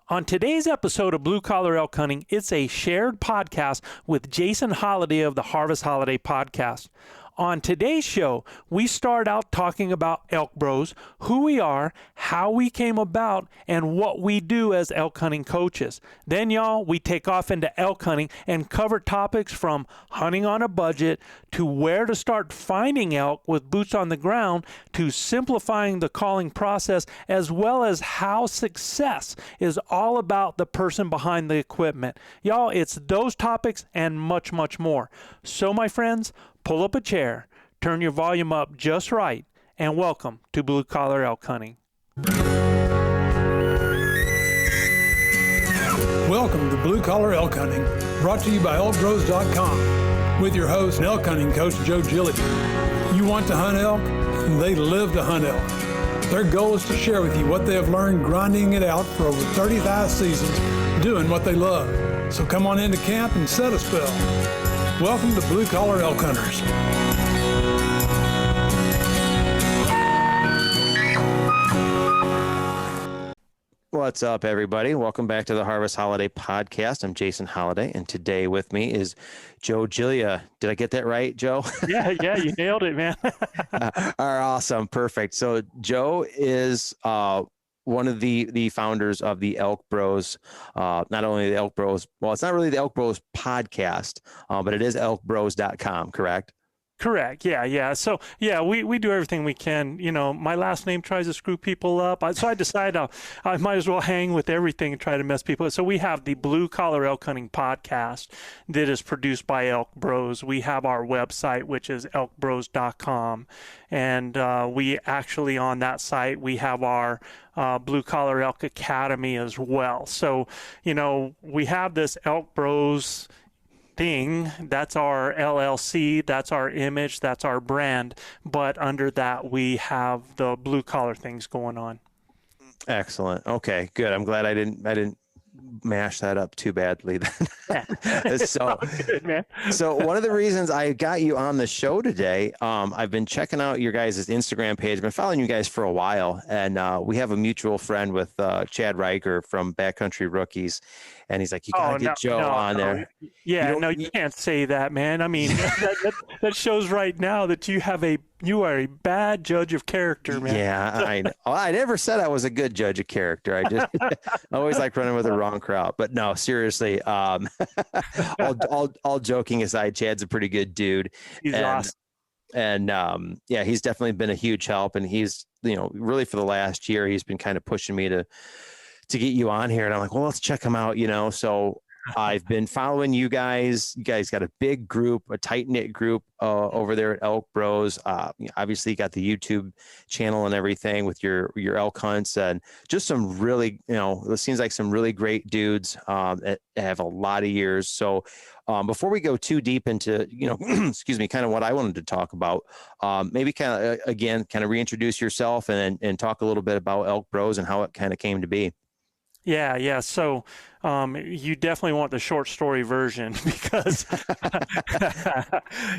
On today's episode of Blue Collar Elk Hunting, it's a shared podcast with Jason Holliday of the Harvest Holliday Podcast. On today's show, we start out talking about Elk Bros, who we are, how we came about, and what we do as elk hunting coaches. Then, y'all, we take off into elk hunting and cover topics from hunting on a budget to where to start finding elk with boots on the ground to simplifying the calling process, as well as how success is all about the person behind the equipment. Y'all, it's those topics and much, much more. So, my friends, pull up a chair, turn your volume up just right, and welcome to Blue Collar Elk Hunting. Welcome to Blue Collar Elk Hunting, brought to you by ElkBros.com, with your host and elk hunting coach, Joe Gillia. You want to hunt elk? They live to hunt elk. Their goal is to share with you what they have learned grinding it out for over 35 seasons, doing what they love. So come on into camp and set a spell. Welcome to Blue Collar Elk Hunters. What's up, everybody? Welcome back to the Harvest Holiday Podcast. I'm Jason Holliday, and today with me is Joe Gillia. Did I get that right, Joe? Yeah, you nailed it, man. Awesome. Perfect. So Joe is one of the founders of the Elk Bros, not only the Elk Bros, well, it's not really the Elk Bros podcast, but it is ElkBros.com, correct? Correct. Yeah. So, yeah, we do everything we can. You know, my last name tries to screw people up. So I decided I might as well hang with everything and try to mess people up. So we have the Blue Collar Elk Hunting podcast that is produced by Elk Bros. We have our website, which is ElkBros.com. And we actually, on that site, we have our Blue Collar Elk Academy as well. So, you know, we have this Elk Bros thing. That's our LLC, that's our image, that's our brand, but under that we have the blue collar things going on. Excellent. Okay, good. I'm glad I didn't mash that up too badly then. So good, man. So one of the reasons I got you on the show today, I've been checking out your guys' Instagram page. I've been following you guys for a while, and we have a mutual friend with Chad Riker from Backcountry Rookies, and he's like, you gotta get Joe on there. Yeah, you can't say that, man. I mean, that shows right now that you are a bad judge of character, man. Yeah, I know. I never said I was a good judge of character. I just I always like running with the wrong crowd. But no, seriously, all joking aside, Chad's a pretty good dude. He's awesome. And yeah, he's definitely been a huge help. And he's, you know, really for the last year, he's been kind of pushing me to get you on here. And I'm like, well, let's check him out, you know. So I've been following you guys. You guys got a big group, a tight knit group over there at Elk Bros. Obviously, you got the YouTube channel and everything with your elk hunts, and just some really, you know, it seems like some really great dudes that have a lot of years. So before we go too deep into, you know, excuse me, kind of what I wanted to talk about, maybe kind of reintroduce yourself and talk a little bit about Elk Bros and how it kind of came to be. Yeah. So you definitely want the short story version because,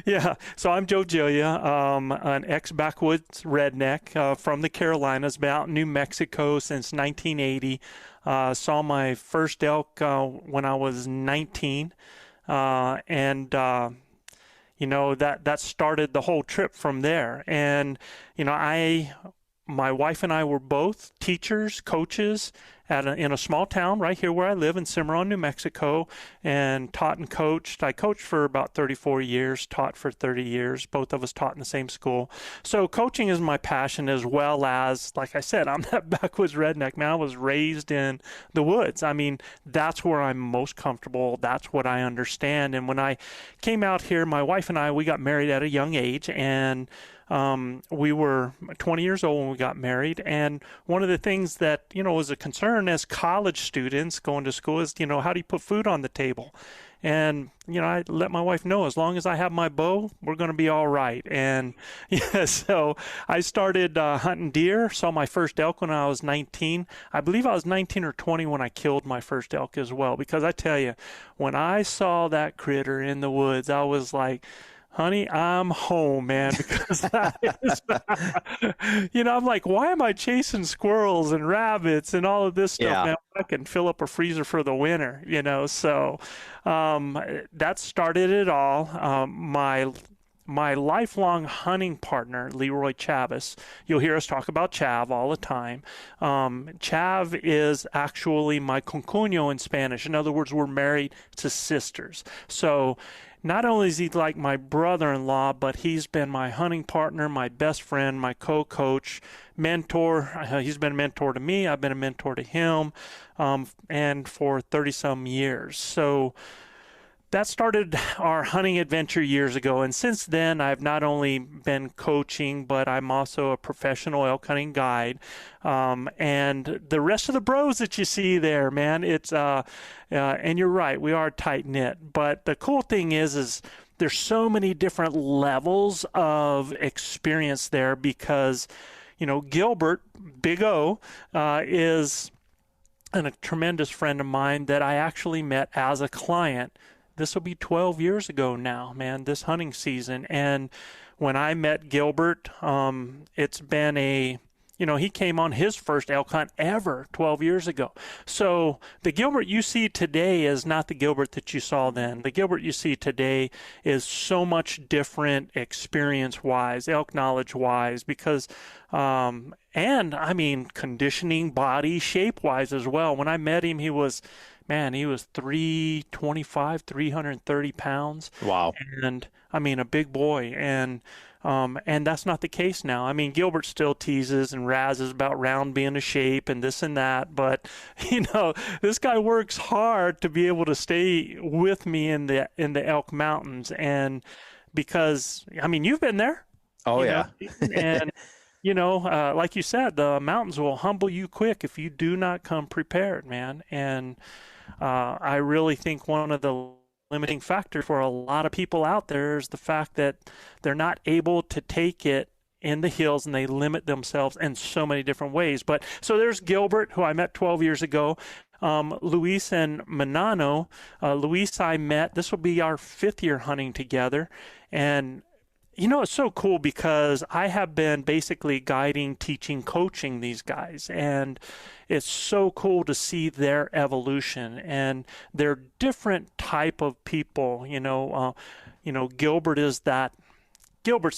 yeah. So I'm Joe Gillia, an ex-backwoods redneck from the Carolinas, been out in New Mexico since 1980. Saw my first elk when I was 19. And you know, that started the whole trip from there. And, you know, my wife and I were both teachers, coaches in a small town right here where I live in Cimarron, New Mexico, and taught and coached. I coached for about 34 years, taught for 30 years. Both of us taught in the same school. So coaching is my passion, as well as, like I said, I'm that backwoods redneck, man. I was raised in the woods. I mean, that's where I'm most comfortable. That's what I understand. And when I came out here, my wife and I, we got married at a young age, and we were 20 years old when we got married. And one of the things that, you know, was a concern as college students going to school is, you know, how do you put food on the table? And, you know, I let my wife know, as long as I have my bow, we're going to be all right. And yeah, so I started hunting deer, saw my first elk when I was 19. I believe I was 19 or 20 when I killed my first elk as well, because I tell you, when I saw that critter in the woods, I was like, honey, I'm home, man, because that is, I'm like, why am I chasing squirrels and rabbits and all of this stuff, Yeah. man? I can fill up a freezer for the winter, so that started it all. My lifelong hunting partner, Leroy Chavez, you'll hear us talk about Chav all the time. Chav is actually my concuño in Spanish. In other words, we're married to sisters. So not only is he like my brother-in-law, but he's been my hunting partner, my best friend, my co-coach, mentor. He's been a mentor to me. I've been a mentor to him, and for 30-some years. So that started our hunting adventure years ago. And since then, I've not only been coaching, but I'm also a professional elk hunting guide. And the rest of the bros that you see there, man, it's, and you're right, we are tight knit. But the cool thing is there's so many different levels of experience there because, Gilbert, Big O, is a tremendous friend of mine that I actually met as a client. This will be 12 years ago now, man, this hunting season. And when I met Gilbert, it's been he came on his first elk hunt ever 12 years ago. So the Gilbert you see today is not the Gilbert that you saw then. The Gilbert you see today is so much different experience-wise, elk knowledge-wise, because conditioning, body, shape-wise as well. When I met him, he was 325, 330 pounds. Wow. And a big boy. And that's not the case now. Gilbert still teases and razzes about round being a shape and this and that. But, this guy works hard to be able to stay with me in the Elk Mountains. And because, you've been there. Oh, yeah. And, like you said, the mountains will humble you quick if you do not come prepared, man. And I really think one of the limiting factors for a lot of people out there is the fact that they're not able to take it in the hills, and they limit themselves in so many different ways. But so there's Gilbert, who I met 12 years ago. Luis and Manano. Luis I met, this will be our 5th year hunting together. And it's so cool because I have been basically guiding, teaching, coaching these guys, and it's so cool to see their evolution. And they're different type of people. Gilbert's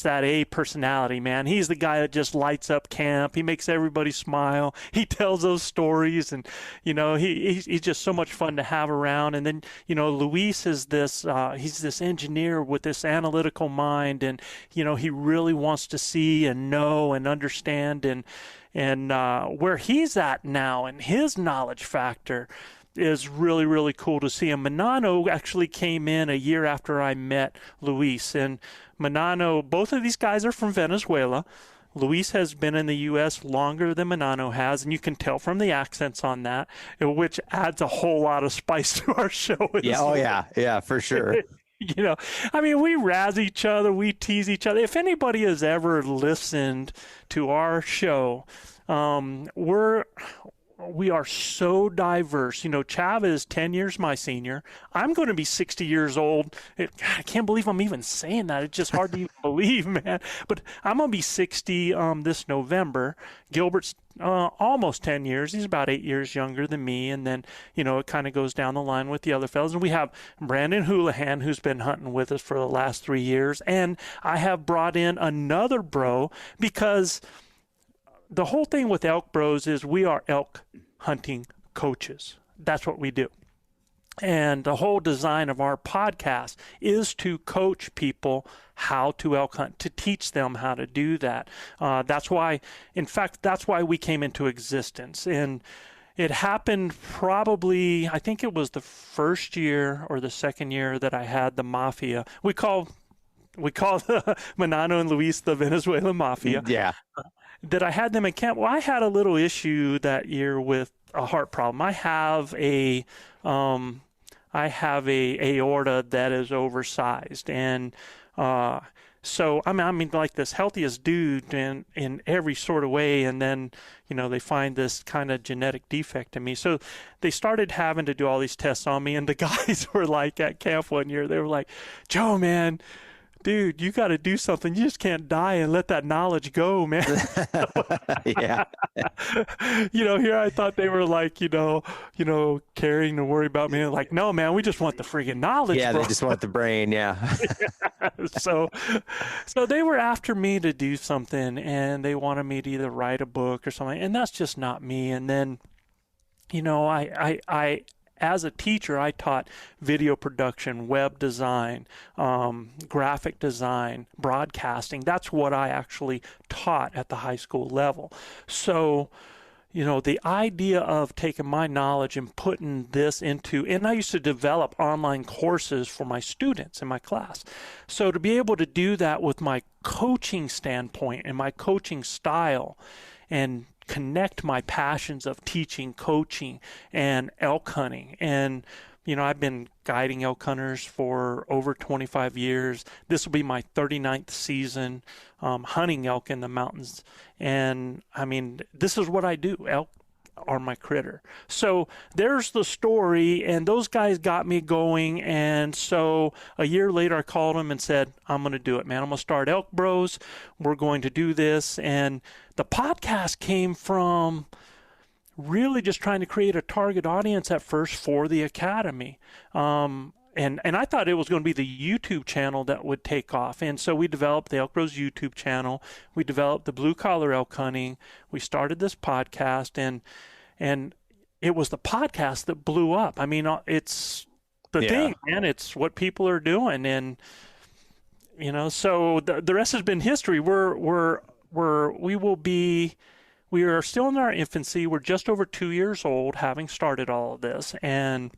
that A personality, man. He's the guy that just lights up camp. He makes everybody smile. He tells those stories, and he's just so much fun to have around. And then Luis is this he's this engineer with this analytical mind, and he really wants to see and know and understand, and where he's at now and his knowledge factor is really, really cool to see. And Manano actually came in a year after I met Luis. And Manano, both of these guys are from Venezuela. Luis has been in the U.S. longer than Manano has, and you can tell from the accents on that, which adds a whole lot of spice to our show. Yeah, oh yeah, yeah, for sure. We razz each other, we tease each other. If anybody has ever listened to our show, we are so diverse. Chav is 10 years my senior. I'm going to be 60 years old. God, I can't believe I'm even saying that. It's just hard to even believe, man. But I'm going to be 60 this November. Gilbert's almost 10 years. He's about 8 years younger than me. And then, it kind of goes down the line with the other fellas. And we have Brandon Houlihan, who's been hunting with us for the last 3 years. And I have brought in another bro because the whole thing with ElkBros is we are elk hunting coaches. That's what we do. And the whole design of our podcast is to coach people how to elk hunt, to teach them how to do that. That's why we came into existence. And it happened probably, I think it was the first year or the second year that I had the Mafia. We call Manano and Luis the Venezuelan Mafia. Yeah. That I had them in camp. Well, I had a little issue that year with a heart problem. I have a aorta that is oversized, and so I'm like this healthiest dude in every sort of way, and then they find this kind of genetic defect in me. So they started having to do all these tests on me, and the guys were like at camp one year, they were like, "Joe, man, dude, you got to do something. You just can't die and let that knowledge go, man. Yeah. Here I thought they were like, caring to worry about me. Like, no, man, we just want the friggin' knowledge. Yeah, bro. they just want the brain. Yeah. So they were after me to do something, and they wanted me to either write a book or something, and that's just not me. And then, I as a teacher, I taught video production, web design, graphic design, broadcasting. That's what I actually taught at the high school level. So, the idea of taking my knowledge and putting this into, and I used to develop online courses for my students in my class. So to be able to do that with my coaching standpoint and my coaching style, and connect my passions of teaching, coaching, and elk hunting. And, I've been guiding elk hunters for over 25 years. This will be my 39th season hunting elk in the mountains. And, this is what I do. Elk are my critter. So there's the story, and those guys got me going. And so a year later, I called them and said, I'm going to do it, man. I'm going to start Elk Broz. We're going to do this. And the podcast came from really just trying to create a target audience at first for the Academy. And I thought it was going to be the YouTube channel that would take off. And so we developed the ElkBros YouTube channel. We developed the Blue Collar Elk Hunting. We started this podcast, and it was the podcast that blew up. It's the thing, man. It's what people are doing. And, so the rest has been history. We are still in our infancy. We're just over 2 years old, having started all of this. And,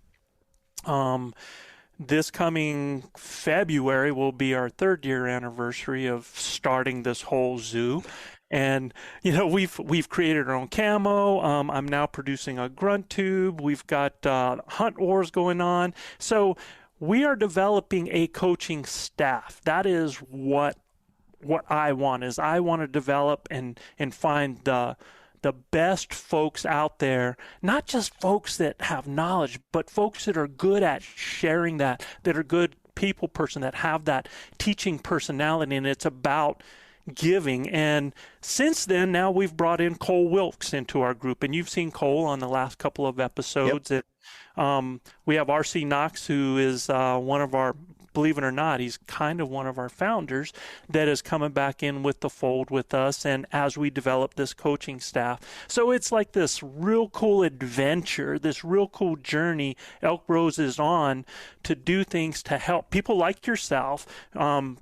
this coming February will be our 3rd year anniversary of starting this whole zoo. And, we've created our own camo. I'm now producing a grunt tube. We've got hunt wars going on. So we are developing a coaching staff. That is what I want to develop and find the best folks out there, not just folks that have knowledge, but folks that are good at sharing that are good people person, that have that teaching personality, and it's about giving. And since then, now we've brought in Cole Wilkes into our group, and you've seen Cole on the last couple of episodes. Yep. We have RC Knox, who is one of our, believe it or not, he's kind of one of our founders that is coming back in with the fold with us, and as we develop this coaching staff. So it's like this real cool adventure, this real cool journey Elk Broz is on to do things to help people like yourself,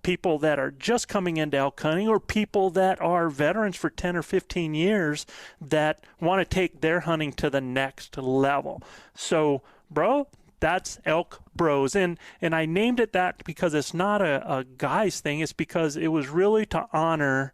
people that are just coming into elk hunting, or people that are veterans for 10 or 15 years that want to take their hunting to the next level. So, bro, that's Elk Broz. And I named it that because it's not a guy's thing. It's because it was really to honor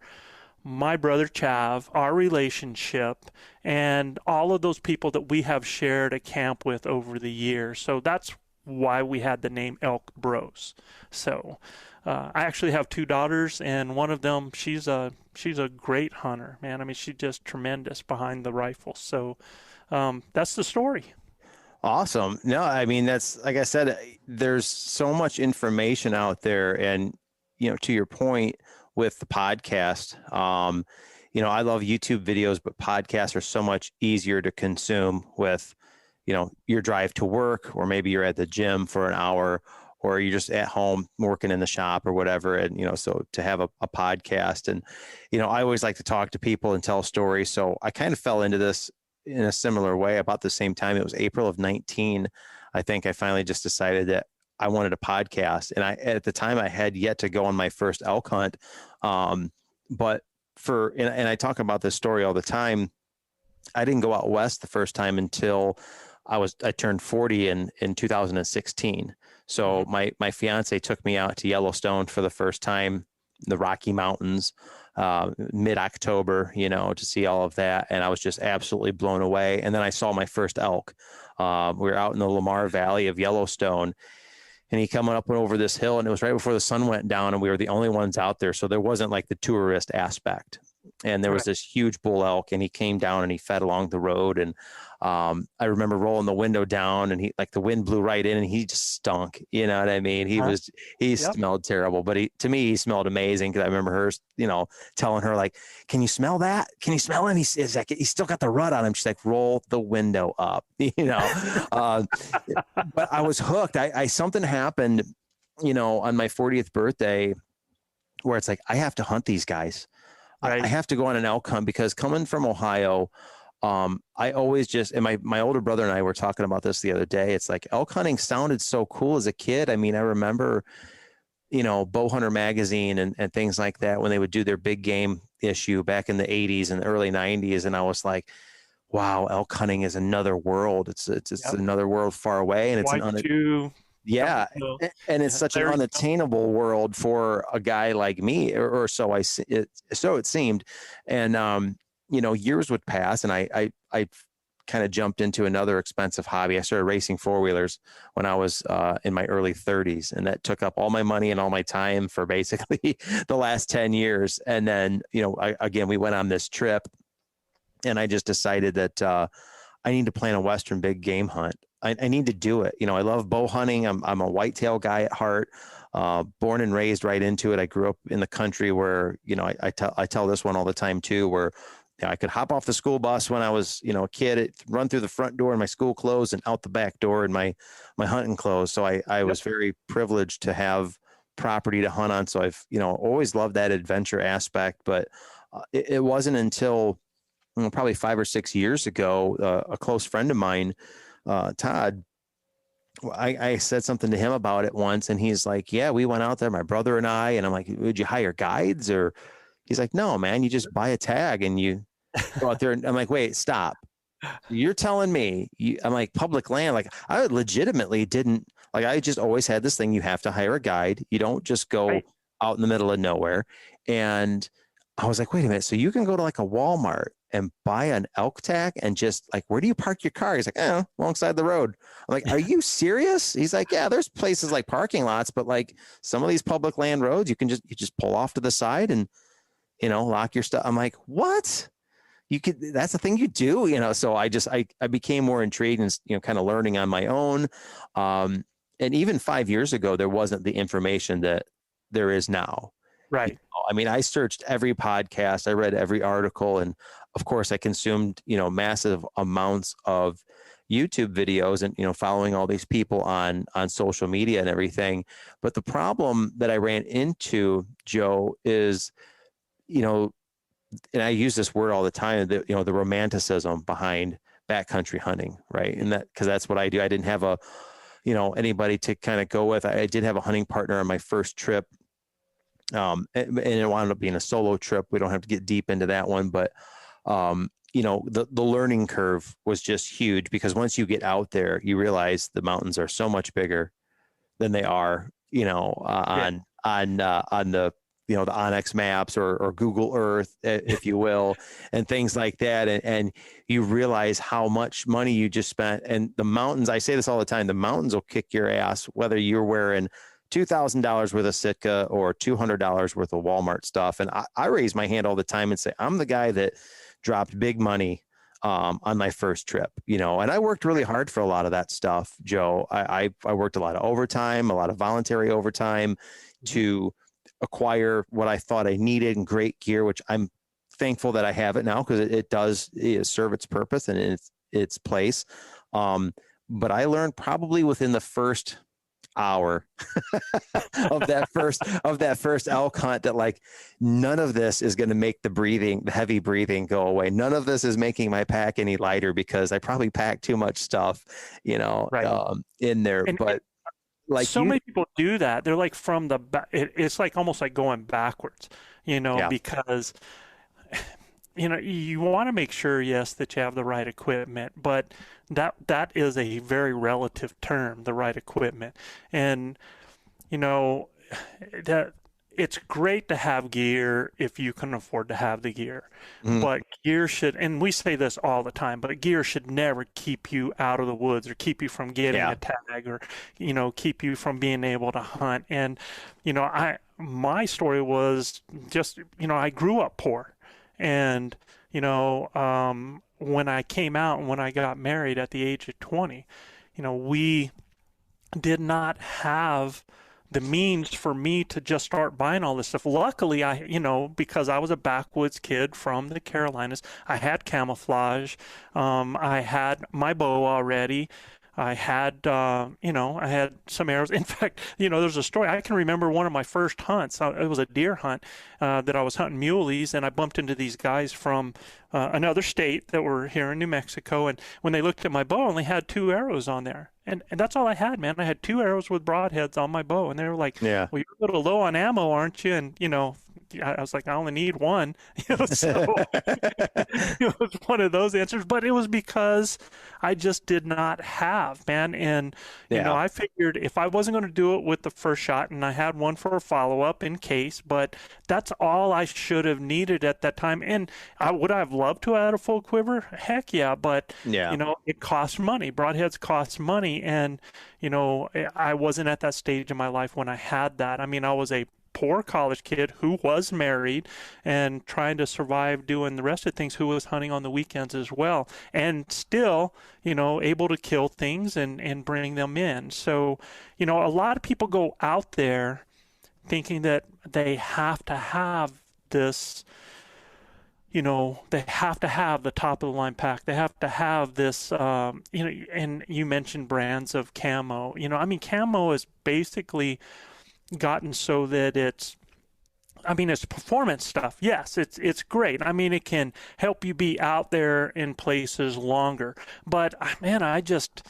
my brother Chav, our relationship, and all of those people that we have shared a camp with over the years. So that's why we had the name Elk Broz. So I actually have 2 daughters, and one of them, she's a great hunter, man. She's just tremendous behind the rifle. So that's the story. Awesome. No, that's, like I said, there's so much information out there. And, to your point with the podcast, I love YouTube videos, but podcasts are so much easier to consume with, your drive to work, or maybe you're at the gym for an hour, or you're just at home working in the shop or whatever. And, so to have a podcast, and, I always like to talk to people and tell stories. So I kind of fell into this in a similar way about the same time. It was April of 19. I think I finally just decided that I wanted a podcast. And at the time I had yet to go on my first elk hunt. And I talk about this story all the time. I didn't go out west the first time until I turned 40 in 2016. So my fiance took me out to Yellowstone for the first time, the Rocky Mountains, mid-October, to see all of that. And I was just absolutely blown away. And then I saw my first elk. We were out in the Lamar Valley of Yellowstone, and he coming up and over this hill, and it was right before the sun went down, and we were the only ones out there. So there wasn't like the tourist aspect. and there was this huge bull elk, and he came down and he fed along the road. And I remember rolling the window down, and the wind blew right in, and he just stunk. You know what I mean? He smelled terrible, but to me, he smelled amazing, because I remember her, telling her, like, can you smell that? Can you smell him? He's like, he's still got the rut on him. She's like, roll the window up, but I was hooked. Something happened, on my 40th birthday, where it's like, I have to hunt these guys. Right. I have to go on an elk hunt, because coming from Ohio, I always and my older brother and I were talking about this the other day. It's like, elk hunting sounded so cool as a kid. I mean, I remember, Bow Hunter magazine and things like that, when they would do their big game issue back in the 80s and the early 90s. And I was like, wow, elk hunting is another world. It's another world far away. And it's and it's such an unattainable world for a guy like me, or so it seemed. And, years would pass, and I kind of jumped into another expensive hobby. I started racing four-wheelers when I was in my early 30s, and that took up all my money and all my time for basically the last 10 years. And then, we went on this trip, and I just decided that I need to plan a Western big game hunt. I need to do it. I love bow hunting. I'm a whitetail guy at heart, born and raised right into it. I grew up in the country where, I tell this one all the time too, where I could hop off the school bus when I was, a kid, run through the front door in my school clothes and out the back door in my hunting clothes. So I was very privileged to have property to hunt on. So I've, always loved that adventure aspect, but it wasn't until probably 5 or 6 years ago, a close friend of mine, Todd, I said something to him about it once, and he's like, yeah, we went out there, my brother and I, and I'm like, would you hire guides? Or he's like, no, man, you just buy a tag and you go out there. And I'm like, wait, stop. You're telling me, I'm like, public land. Like, I legitimately didn't, like, I just always had this thing. You have to hire a guide. You don't just go out in the middle of nowhere. And I was like, wait a minute. So you can go to like a Walmart and buy an elk tag and just like, where do you park your car? He's like, alongside the road. I'm like, are you serious? He's like, yeah, there's places like parking lots, but like some of these public land roads, you just pull off to the side and, lock your stuff. I'm like, what? That's the thing you do, so I became more intrigued and, kind of learning on my own. And even 5 years ago, there wasn't the information that there is now. Right. I mean, I searched every podcast, I read every article, and of course I consumed, massive amounts of YouTube videos and, following all these people on social media and everything. But the problem that I ran into, Joe, is, and I use this word all the time, the romanticism behind backcountry hunting, right? And because that's what I do. I didn't have anybody to kind of go with. I did have a hunting partner on my first trip. And it wound up being a solo trip. We don't have to get deep into that one, but, the learning curve was just huge, because once you get out there, you realize the mountains are so much bigger than they are, on the, the Onyx maps or Google Earth, if you will, and things like that. And you realize how much money you just spent. And the mountains, I say this all the time, the mountains will kick your ass, whether you're wearing $2,000 worth of Sitka or $200 worth of Walmart stuff. And I raise my hand all the time and say, I'm the guy that dropped big money on my first trip, and I worked really hard for a lot of that stuff, Joe. I worked a lot of overtime, a lot of voluntary overtime to acquire what I thought I needed and great gear, which I'm thankful that I have it now, because it does serve its purpose and its place. But I learned probably within the first hour of that first elk hunt that like none of this is going to make the heavy breathing go away. None of this is making my pack any lighter, because I probably packed too much stuff, in there. But like many people do that. They're like from the back. It's like almost like going backwards, because you want to make sure, yes, that you have the right equipment, but that is a very relative term, the right equipment. And, that it's great to have gear if you can afford to have the gear, but gear should, and we say this all the time, but gear should never keep you out of the woods or keep you from getting a tag or, keep you from being able to hunt. And, my story was just, I grew up poor. And, when I came out and when I got married at the age of 20, we did not have the means for me to just start buying all this stuff. Luckily, because I was a backwoods kid from the Carolinas, I had camouflage. I had my bow already. I had, I had some arrows. In fact, there's a story. I can remember one of my first hunts. It was a deer hunt that I was hunting muleys, and I bumped into these guys from another state that were here in New Mexico. And when they looked at my bow, I only had 2 arrows on there. And that's all I had, man. I had 2 arrows with broadheads on my bow. And they were like, yeah, well, you're a little low on ammo, aren't you? And, I was like, I only need 1. So it was one of those answers. But it was because I just did not have, man. And, I figured if I wasn't going to do it with the first shot, and I had one for a follow-up in case, but that's all I should have needed at that time. And would I have loved to have had a full quiver? Heck yeah. But, it costs money. Broadheads cost money. And, I wasn't at that stage in my life when I had that. I mean, I was a poor college kid who was married and trying to survive doing the rest of things, who was hunting on the weekends as well, and still, able to kill things and bring them in. So, a lot of people go out there thinking that they have to have this, they have to have the top of the line pack. They have to have this, and you mentioned brands of camo. Camo is basically gotten so that it's performance stuff. Yes, it's great. It can help you be out there in places longer. But man, I'm just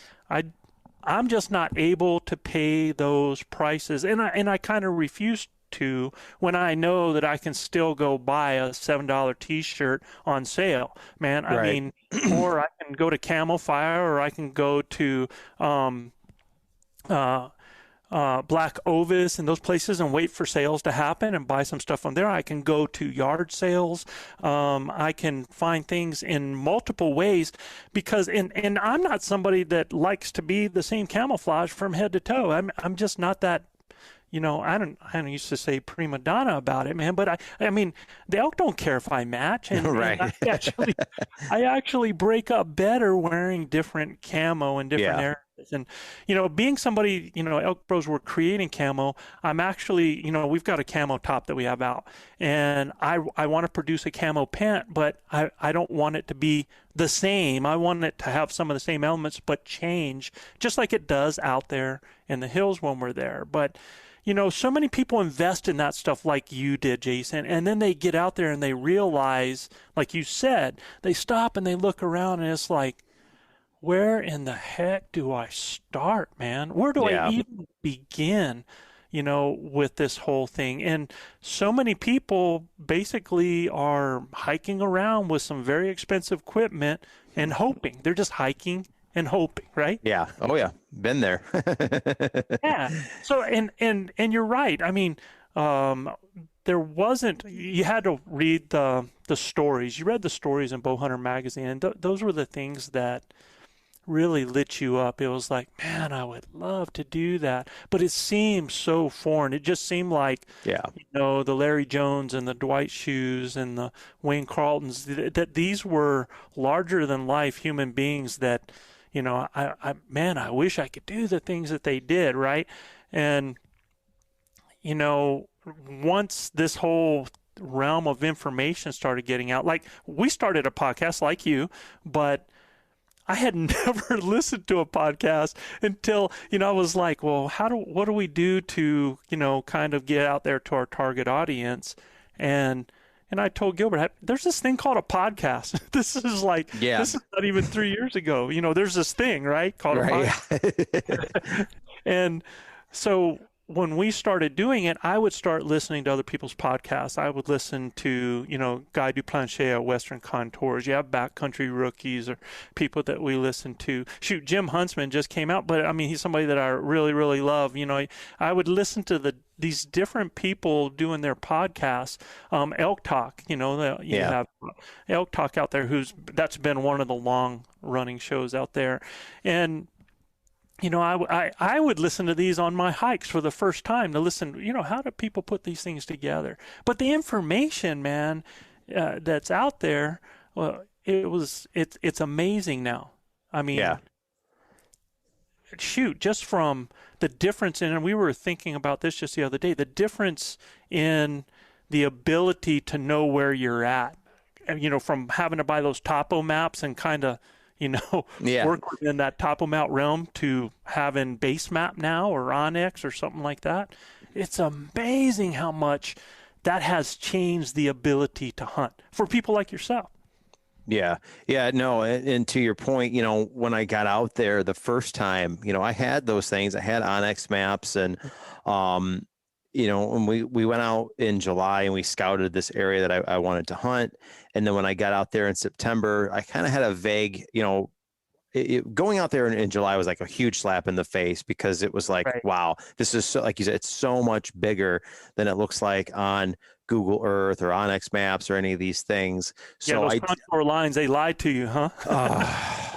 not able to pay those prices, and I kind of refuse to when I know that I can still go buy a $7 t-shirt on sale, man. Right. Or I can go to Camo Fire, or I can go to Black Ovis and those places and wait for sales to happen and buy some stuff from there. I can go to yard sales. I can find things in multiple ways because, and I'm not somebody that likes to be the same camouflage from head to toe. I'm just not that, I don't used to say prima donna about it, man, but the elk don't care if I match. And, right. And I actually break up better wearing different camo in different areas. And, being somebody, ElkBros, we're creating camo. I'm actually, we've got a camo top that we have out, and I want to produce a camo pant, but I don't want it to be the same. I want it to have some of the same elements, but change just like it does out there in the hills when we're there. But, so many people invest in that stuff like you did, Jason, and then they get out there and they realize, like you said, they stop and they look around and it's like, where in the heck do I start, man? Where do I even begin, with this whole thing? And so many people basically are hiking around with some very expensive equipment and hoping. They're just hiking and hoping, right? Yeah. Oh yeah. Been there. Yeah. So, and you're right. There wasn't, you had to read the stories. You read the stories in Bowhunter magazine, and those were the things that really lit you up. It was like, man, I would love to do that, but it seemed so foreign. It just seemed like, the Larry Jones and the Dwight Shoes and the Wayne Carltons, that these were larger than life human beings that, I wish I could do the things that they did, right? And, once this whole realm of information started getting out, like we started a podcast like you, but I had never listened to a podcast until, I was like, well, what do we do to, kind of get out there to our target audience? And I told Gilbert, there's this thing called a podcast. This is not even 3 years ago. There's this thing, right? Called a podcast. And so when we started doing it, I would start listening to other people's podcasts. I would listen to, Guy Duplanche at Western Contours. You have Backcountry Rookies or people that we listen to. Shoot, Jim Huntsman just came out, but he's somebody that I really, really love. I would listen to these different people doing their podcasts. Elk Talk, you have Elk Talk out there that's been one of the long running shows out there. And I would listen to these on my hikes for the first time to listen, how do people put these things together? But the information, man, that's out there. Well, it's amazing now. I mean, Yeah. shoot, just from the difference in, and we were thinking about this just the other day, the difference in the ability to know where you're at, from having to buy those topo maps and kind of, work within that topo map realm to having base map now or Onyx or something like that. It's amazing how much that has changed the ability to hunt for people like yourself. Yeah. Yeah. No. And to your point, when I got out there the first time, I had those things. I had Onyx maps and, when we went out in July and we scouted this area that I wanted to hunt. And then when I got out there in September, I kind of had a vague, going out there in July was like a huge slap in the face because it was like, Right. wow, this is so, like you said, it's so much bigger than it looks like on Google Earth or Onyx maps or any of these things. So those contour lines, they lied to you, huh?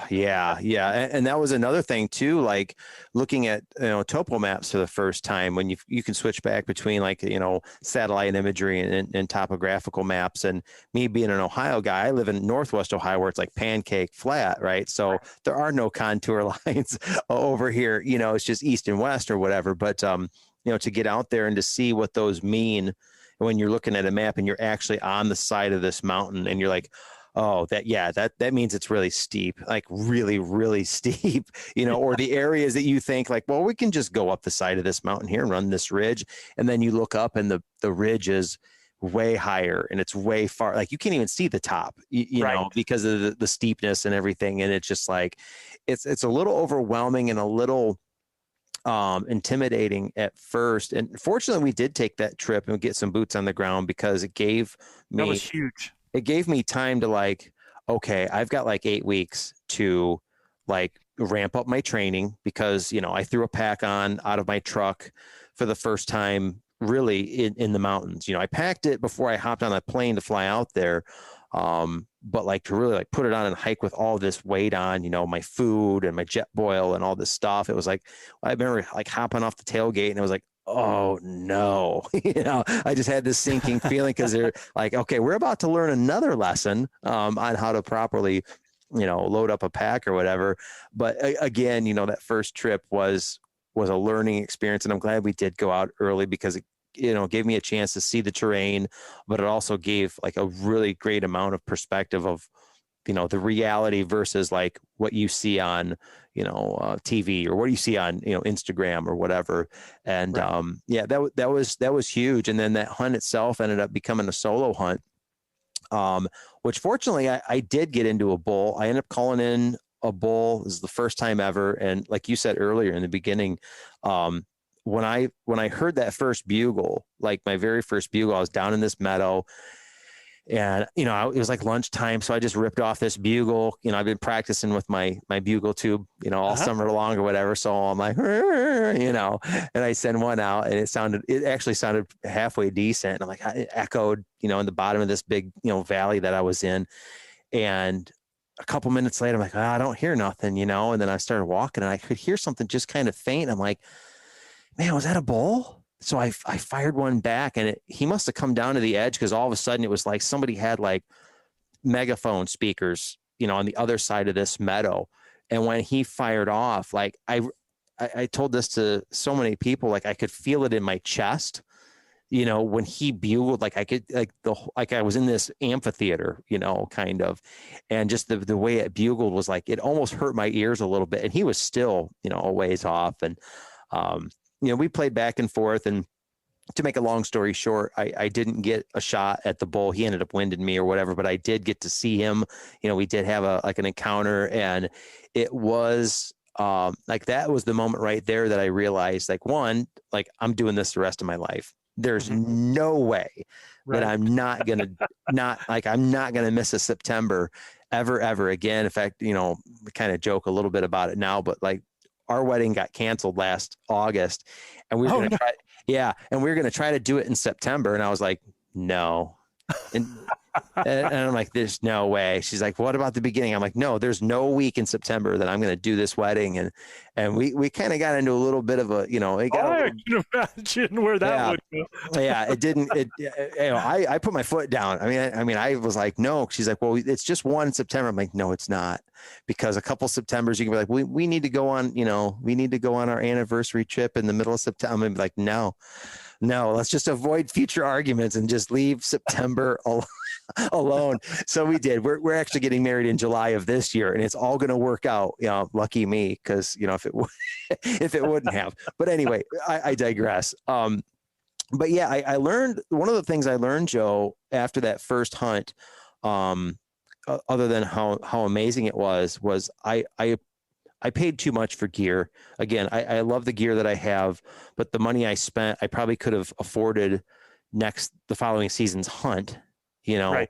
Yeah. And that was another thing too, like looking at, topo maps for the first time when you can switch back between like, satellite imagery and topographical maps. And me being an Ohio guy, I live in Northwest Ohio where it's like pancake flat, right? So there are no contour lines over here, it's just east and west or whatever. But, to get out there and to see what those mean when you're looking at a map and you're actually on the side of this mountain and you're like, oh, that means it's really steep, like really, really steep, or the areas that you think like, well, we can just go up the side of this mountain here and run this ridge. And then you look up and the ridge is way higher and it's way far. Like you can't even see the top, you know, because of the steepness and everything. And it's just like, it's a little overwhelming and a little intimidating at first. And fortunately we did take that trip and get some boots on the ground because it gave me, That was huge. It gave me time to like, okay, I've got like 8 weeks to like ramp up my training because, I threw a pack on out of my truck for the first time really in the mountains. I packed it before I hopped on a plane to fly out there. But like to really like put it on and hike with all this weight on, my food and my jet boil and all this stuff. It was like, I remember like hopping off the tailgate and it was like, oh no, I just had this sinking feeling because they're like, okay, we're about to learn another lesson on how to properly, load up a pack or whatever. But again, that first trip was a learning experience. And I'm glad we did go out early because it, gave me a chance to see the terrain, but it also gave like a really great amount of perspective of, the reality versus like what you see on, TV or what you see on, Instagram or whatever. And, that was huge. And then that hunt itself ended up becoming a solo hunt, which fortunately I did get into a bull. I ended up calling in a bull. This is the first time ever. And like you said earlier in the beginning, when I heard that first bugle, like my very first bugle, I was down in this meadow and, it was like lunchtime. So I just ripped off this bugle. I've been practicing with my bugle tube, all summer long or whatever. So I'm like, and I send one out and it actually sounded halfway decent. And I'm like, it echoed, in the bottom of this big, valley that I was in. And a couple minutes later, I'm like, I don't hear nothing, and then I started walking and I could hear something just kind of faint. I'm like, man, was that a bull? So I fired one back and he must have come down to the edge because all of a sudden it was like somebody had like megaphone speakers, on the other side of this meadow. And when he fired off, like I told this to so many people, like I could feel it in my chest, when he bugled, like I could like I was in this amphitheater, kind of, and just the way it bugled was like, it almost hurt my ears a little bit. And he was still, a ways off. And, we played back and forth, and to make a long story short, I didn't get a shot at the bull. He ended up winding me or whatever, but I did get to see him. We did have an encounter, and it was like, that was the moment right there that I realized, like, one, like I'm doing this the rest of my life. There's no way that I'm not going to miss a September ever again. In fact, we kind of joke a little bit about it now, but like, our wedding got canceled last August and we were going to try. Yeah. And we were going to try to do it in September. And I was like, no, And I'm like, there's no way. She's like, what about the beginning? I'm like, no, there's no week in September that I'm going to do this wedding. And we kind of got into a little bit of a, it got I can imagine where that would go. yeah, it didn't, I put my foot down. I mean, I was like, no. She's like, well, it's just one September. I'm like, no, it's not, because a couple Septembers you can be like, we need to go on, we need to go on our anniversary trip in the middle of September. I'm like, no, let's just avoid future arguments and just leave September alone. So we did. We're actually getting married in July of this year, and it's all going to work out. Lucky me, because if it wouldn't have. But anyway, I digress. But yeah, I learned, one of the things I learned, Joe, after that first hunt, other than how amazing it was I paid too much for gear. Again, I love the gear that I have, but the money I spent, I probably could have afforded the following season's hunt, Right.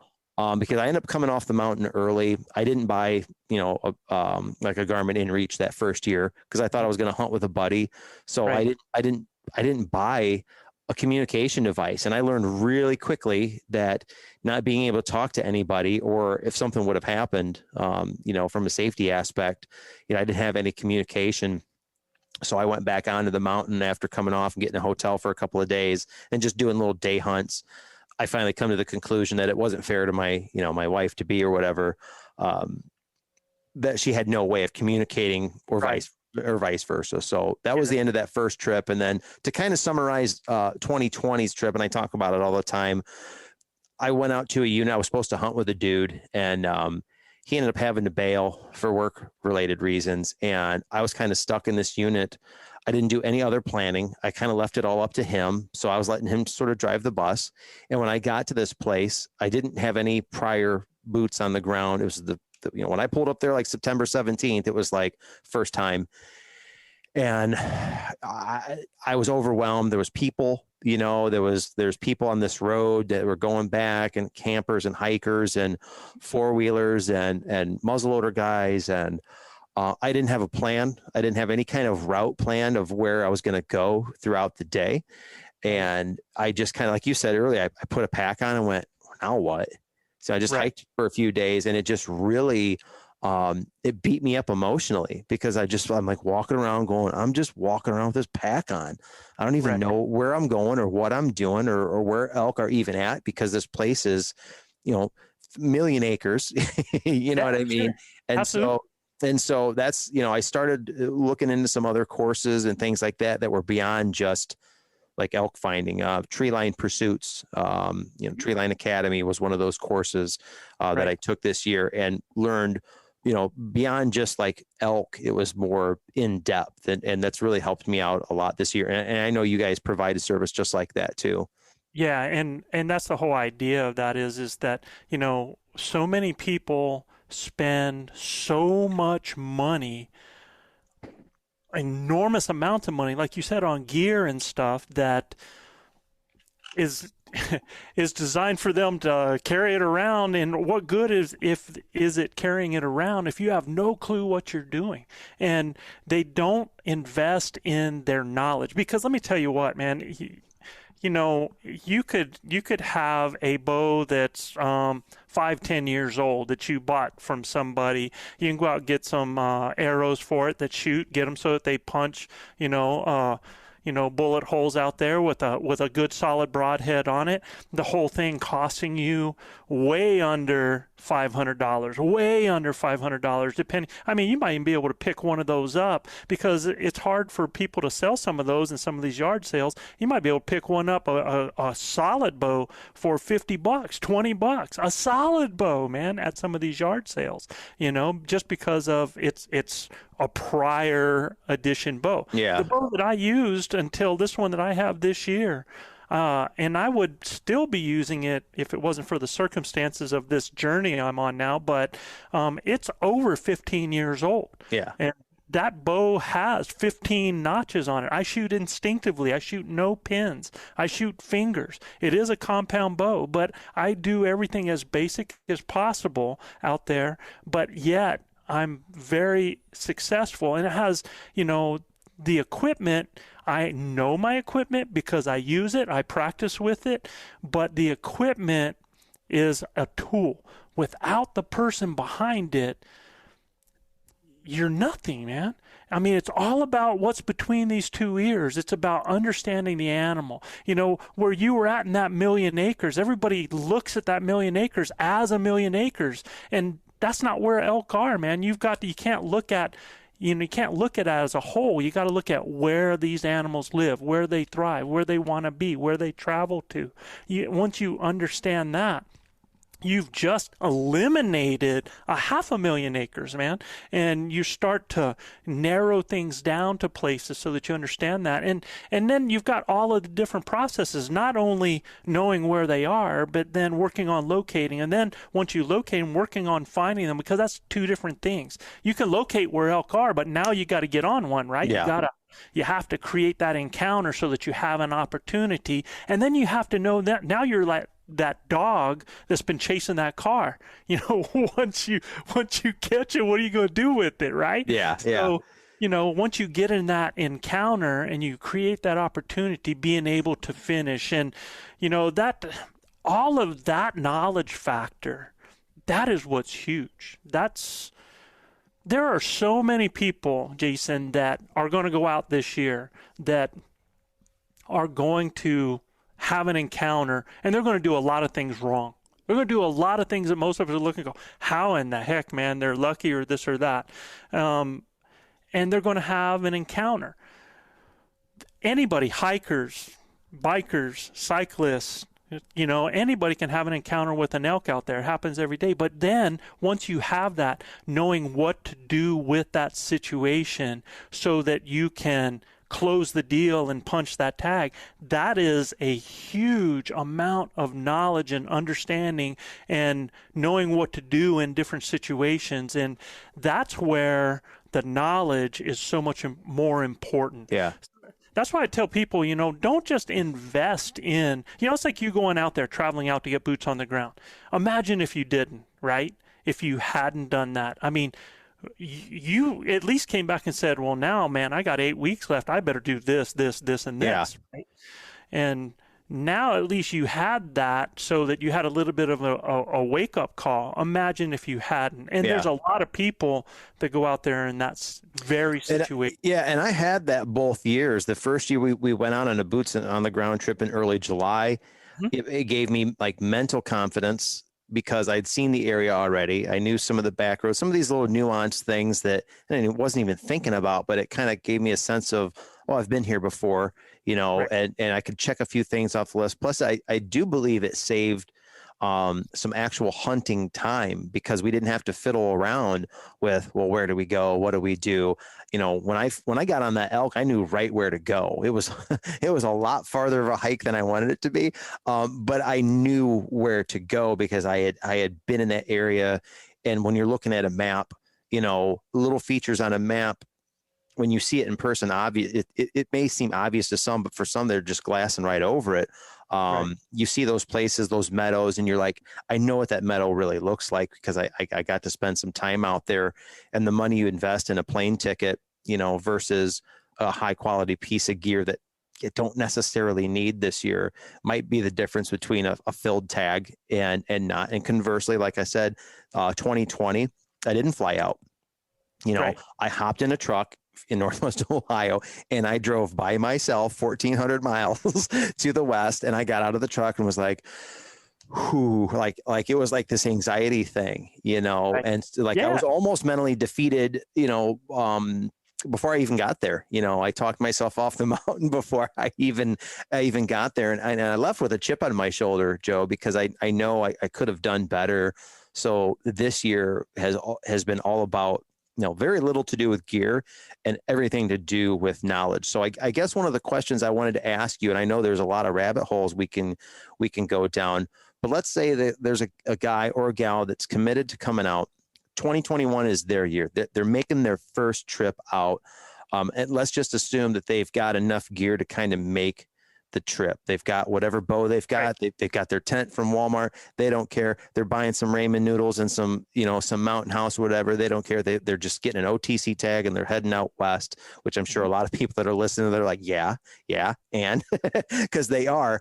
Because I ended up coming off the mountain early. I didn't buy, like a Garmin InReach that first year, because I thought I was going to hunt with a buddy. So Right. I didn't buy a communication device. And I learned really quickly that not being able to talk to anybody, or if something would have happened, from a safety aspect, I didn't have any communication. So I went back onto the mountain after coming off and getting a hotel for a couple of days and just doing little day hunts. I finally come to the conclusion that it wasn't fair to my wife to be, or whatever, that she had no way of communicating, or vice versa. So that was the end of that first trip. And then to kind of summarize 2020's trip, and I talk about it all the time, I went out to a unit. I was supposed to hunt with a dude, and he ended up having to bail for work related reasons. And I was kind of stuck in this unit. I didn't do any other planning. I kind of left it all up to him. So I was letting him sort of drive the bus. And when I got to this place, I didn't have any prior boots on the ground. It was when I pulled up there, like September 17th, it was like first time. And I was overwhelmed. There was people, there's people on this road that were going back, and campers and hikers and four-wheelers and muzzleloader guys. And I didn't have a plan. I didn't have any kind of route plan of where I was going to go throughout the day. And I just kind of, like you said earlier, I put a pack on and went, now what? So I just hiked for a few days, and it just really, it beat me up emotionally, because I'm like walking around going, I'm just walking around with this pack on. I don't even know where I'm going or what I'm doing, or where elk are even at, because this place is, million acres, you know what I mean? And so that's, I started looking into some other courses and things like that were beyond just like elk finding. Tree Line Pursuits, Tree Line Academy was one of those courses that I took this year, and learned, beyond just like elk, it was more in depth, and that's really helped me out a lot this year. And I know you guys provide a service just like that too. Yeah, and that's the whole idea of that is that, so many people spend so much money, enormous amounts of money, like you said, on gear and stuff that is designed for them to carry it around. And what good is it carrying it around if you have no clue what you're doing? And they don't invest in their knowledge, because let me tell you what, man, you could have a bow that's 5-10 years old that you bought from somebody. You can go out and get some arrows for it that get them so that they punch, bullet holes out there with a good solid broadhead on it. The whole thing costing you way under $500, depending. I mean, you might even be able to pick one of those up, because it's hard for people to sell some of those in some of these yard sales. You might be able to pick one up, a solid bow for $50, $20, a solid bow, man, at some of these yard sales, just because of it's a prior edition bow. Yeah. The bow that I used until this one that I have this year, and I would still be using it if it wasn't for the circumstances of this journey I'm on now, but it's over 15 years old. Yeah. And that bow has 15 notches on it. I shoot instinctively. I shoot no pins. I shoot fingers. It is a compound bow, but I do everything as basic as possible out there, but yet I'm very successful. And it has, the equipment. I know my equipment because I use it. I practice with it, but the equipment is a tool. Without the person behind it, you're nothing, man. I mean, it's all about what's between these two ears. It's about understanding the animal. You know, where you were at in that 1,000,000 acres, everybody looks at that 1,000,000 acres as 1,000,000 acres. And that's not where elk are, man. You can't look at it as a whole. You got to look at where these animals live, where they thrive, where they want to be, where they travel to. Once you understand that, you've just eliminated 500,000 acres, man. And you start to narrow things down to places so that you understand that. And then you've got all of the different processes, not only knowing where they are, but then working on locating. And then once you locate them, working on finding them, because that's two different things. You can locate where elk are, but now you got to get on one, right? Yeah. You have to create that encounter so that you have an opportunity. And then you have to know that now you're like that dog that's been chasing that car. You know, once you catch it, what are you going to do with it, right? Yeah. So, you know, once you get in that encounter and you create that opportunity, being able to finish, and, you know, that all of that knowledge factor, that is what's huge. There are so many people, Jason, that are going to go out this year that are going to have an encounter, and they're going to do a lot of things wrong. They're going to do a lot of things that most of us are looking and go, how in the heck, man, they're lucky or this or that. And they're going to have an encounter. Anybody, hikers, bikers, cyclists, you know, anybody can have an encounter with an elk out there. It happens every day. But then once you have that, knowing what to do with that situation so that you can close the deal and punch that tag, that is a huge amount of knowledge and understanding and knowing what to do in different situations. And that's where the knowledge is so much more important. Yeah. That's why I tell people, you know, don't just invest in, you know, it's like you going out there, traveling out to get boots on the ground. Imagine if you didn't, right? If you hadn't done that. I mean, you at least came back and said, well, now, man, I got 8 weeks left. I better do this, this, and this. Yeah. Right? And now at least you had that so that you had a little bit of a wake-up call. Imagine if you hadn't. And there's a lot of people that go out there in that very situation. And I had that both years. The first year we went out on a boots on the ground trip in early July. Mm-hmm. It gave me like mental confidence because I'd seen the area already. I knew some of the back roads, some of these little nuanced things that I wasn't even thinking about, but it kind of gave me a sense of, oh, I've been here before, you know, right. and I could check a few things off the list. Plus, I do believe it saved some actual hunting time because we didn't have to fiddle around with, well, where do we go? What do we do? You know, when I got on that elk, I knew right where to go. It was a lot farther of a hike than I wanted it to be. But I knew where to go because I had been in that area. And when you're looking at a map, you know, little features on a map, when you see it in person, obvious, it may seem obvious to some, but for some, they're just glassing right over it. Right. You see those places, those meadows, and you're like, I know what that meadow really looks like because I got to spend some time out there, and the money you invest in a plane ticket, you know, versus a high quality piece of gear that you don't necessarily need this year might be the difference between a filled tag and not. And conversely, like I said, 2020, I didn't fly out. You know, right. I hopped in a truck in Northwest Ohio and I drove by myself 1,400 miles to the west, and I got out of the truck and was like, whew, like it was like this anxiety thing, you know, right. And like I was almost mentally defeated, you know, before I even got there. You know, I talked myself off the mountain before I even got there, and I left with a chip on my shoulder, Joe, because I know I could have done better. So this year has been all about, you know, very little to do with gear and everything to do with knowledge. So I guess one of the questions I wanted to ask you, and I know there's a lot of rabbit holes we can go down, but let's say that there's a guy or a gal that's committed to coming out. 2021 is their year. They're making their first trip out. And let's just assume that they've got enough gear to kind of make the trip. They've got whatever bow they've got. Right. They've got their tent from Walmart. They don't care. They're buying some ramen noodles and some Mountain House, whatever. They don't care. They're just getting an OTC tag and they're heading out west, which I'm sure a lot of people that are listening, they're like, yeah. And because they are,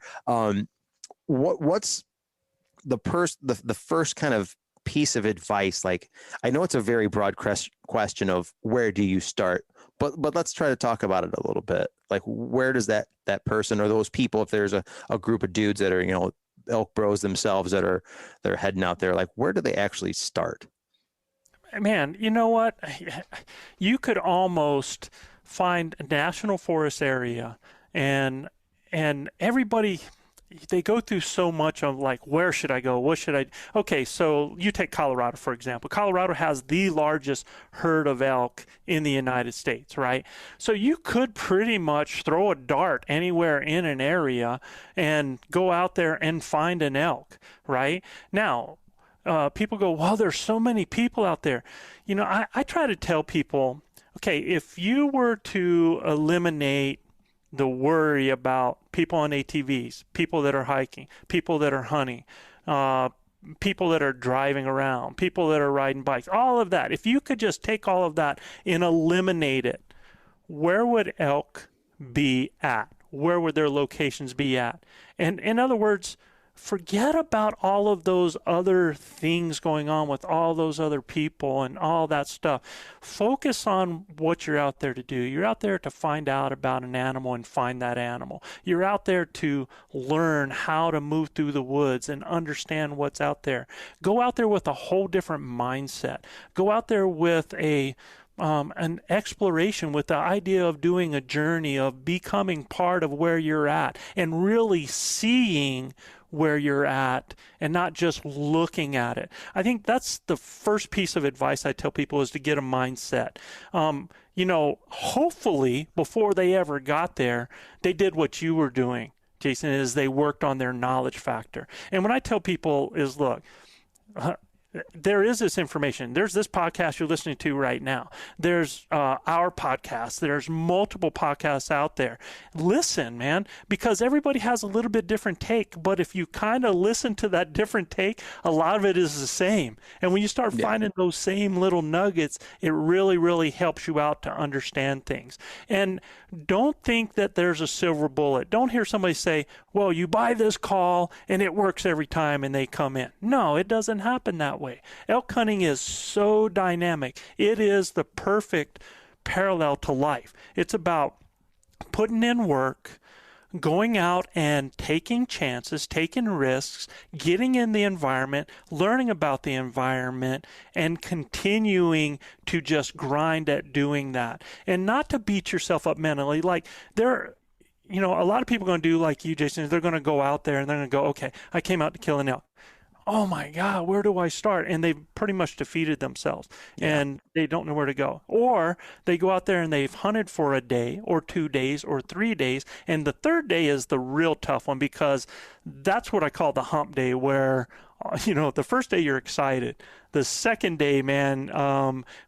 what's the first kind of piece of advice, like, I know it's a very broad question of where do you start, but let's try to talk about it a little bit. Like, where does that person or those people, if there's a group of dudes that are, you know, elk bros themselves they're heading out there, like, where do they actually start? Man, you know what? You could almost find a national forest area, and everybody, they go through so much of like, where should I go? What should I? Okay, so you take Colorado, for example. Colorado has the largest herd of elk in the United States, right? So you could pretty much throw a dart anywhere in an area and go out there and find an elk, right? Now, people go, well, there's so many people out there. You know, I try to tell people, okay, if you were to eliminate the worry about people on ATVs, people that are hiking, people that are hunting, people that are driving around, people that are riding bikes, all of that. If you could just take all of that and eliminate it, where would elk be at? Where would their locations be at? And in other words, forget about all of those other things going on with all those other people and all that stuff. Focus on what you're out there to do. You're out there to find out about an animal and find that animal. You're out there to learn how to move through the woods and understand what's out there. Go out there with a whole different mindset. Go out there with an exploration, with the idea of doing a journey, of becoming part of where you're at and really seeing where you're at and not just looking at it. I think that's the first piece of advice I tell people, is to get a mindset. You know, hopefully before they ever got there, they did what you were doing, Jason, is they worked on their knowledge factor. And what I tell people is, look, there is this information. There's this podcast you're listening to right now. There's our podcast. There's multiple podcasts out there. Listen, man, because everybody has a little bit different take. But if you kind of listen to that different take, a lot of it is the same. And when you start finding those same little nuggets, it really, really helps you out to understand things. And don't think that there's a silver bullet. Don't hear somebody say, well, you buy this call and it works every time and they come in. No, it doesn't happen that way. Elk hunting is so dynamic. It is the perfect parallel to life. It's about putting in work, going out and taking chances, taking risks, getting in the environment, learning about the environment, and continuing to just grind at doing that. And not to beat yourself up mentally. Like, you know, a lot of people are going to do like you, Jason. They're going to go out there and they're going to go, okay, I came out to kill an elk. Oh my God, where do I start? And they've pretty much defeated themselves and they don't know where to go. Or they go out there and they've hunted for a day or 2 days or 3 days. And the third day is the real tough one, because that's what I call the hump day, where, you know, the first day you're excited. The second day, man,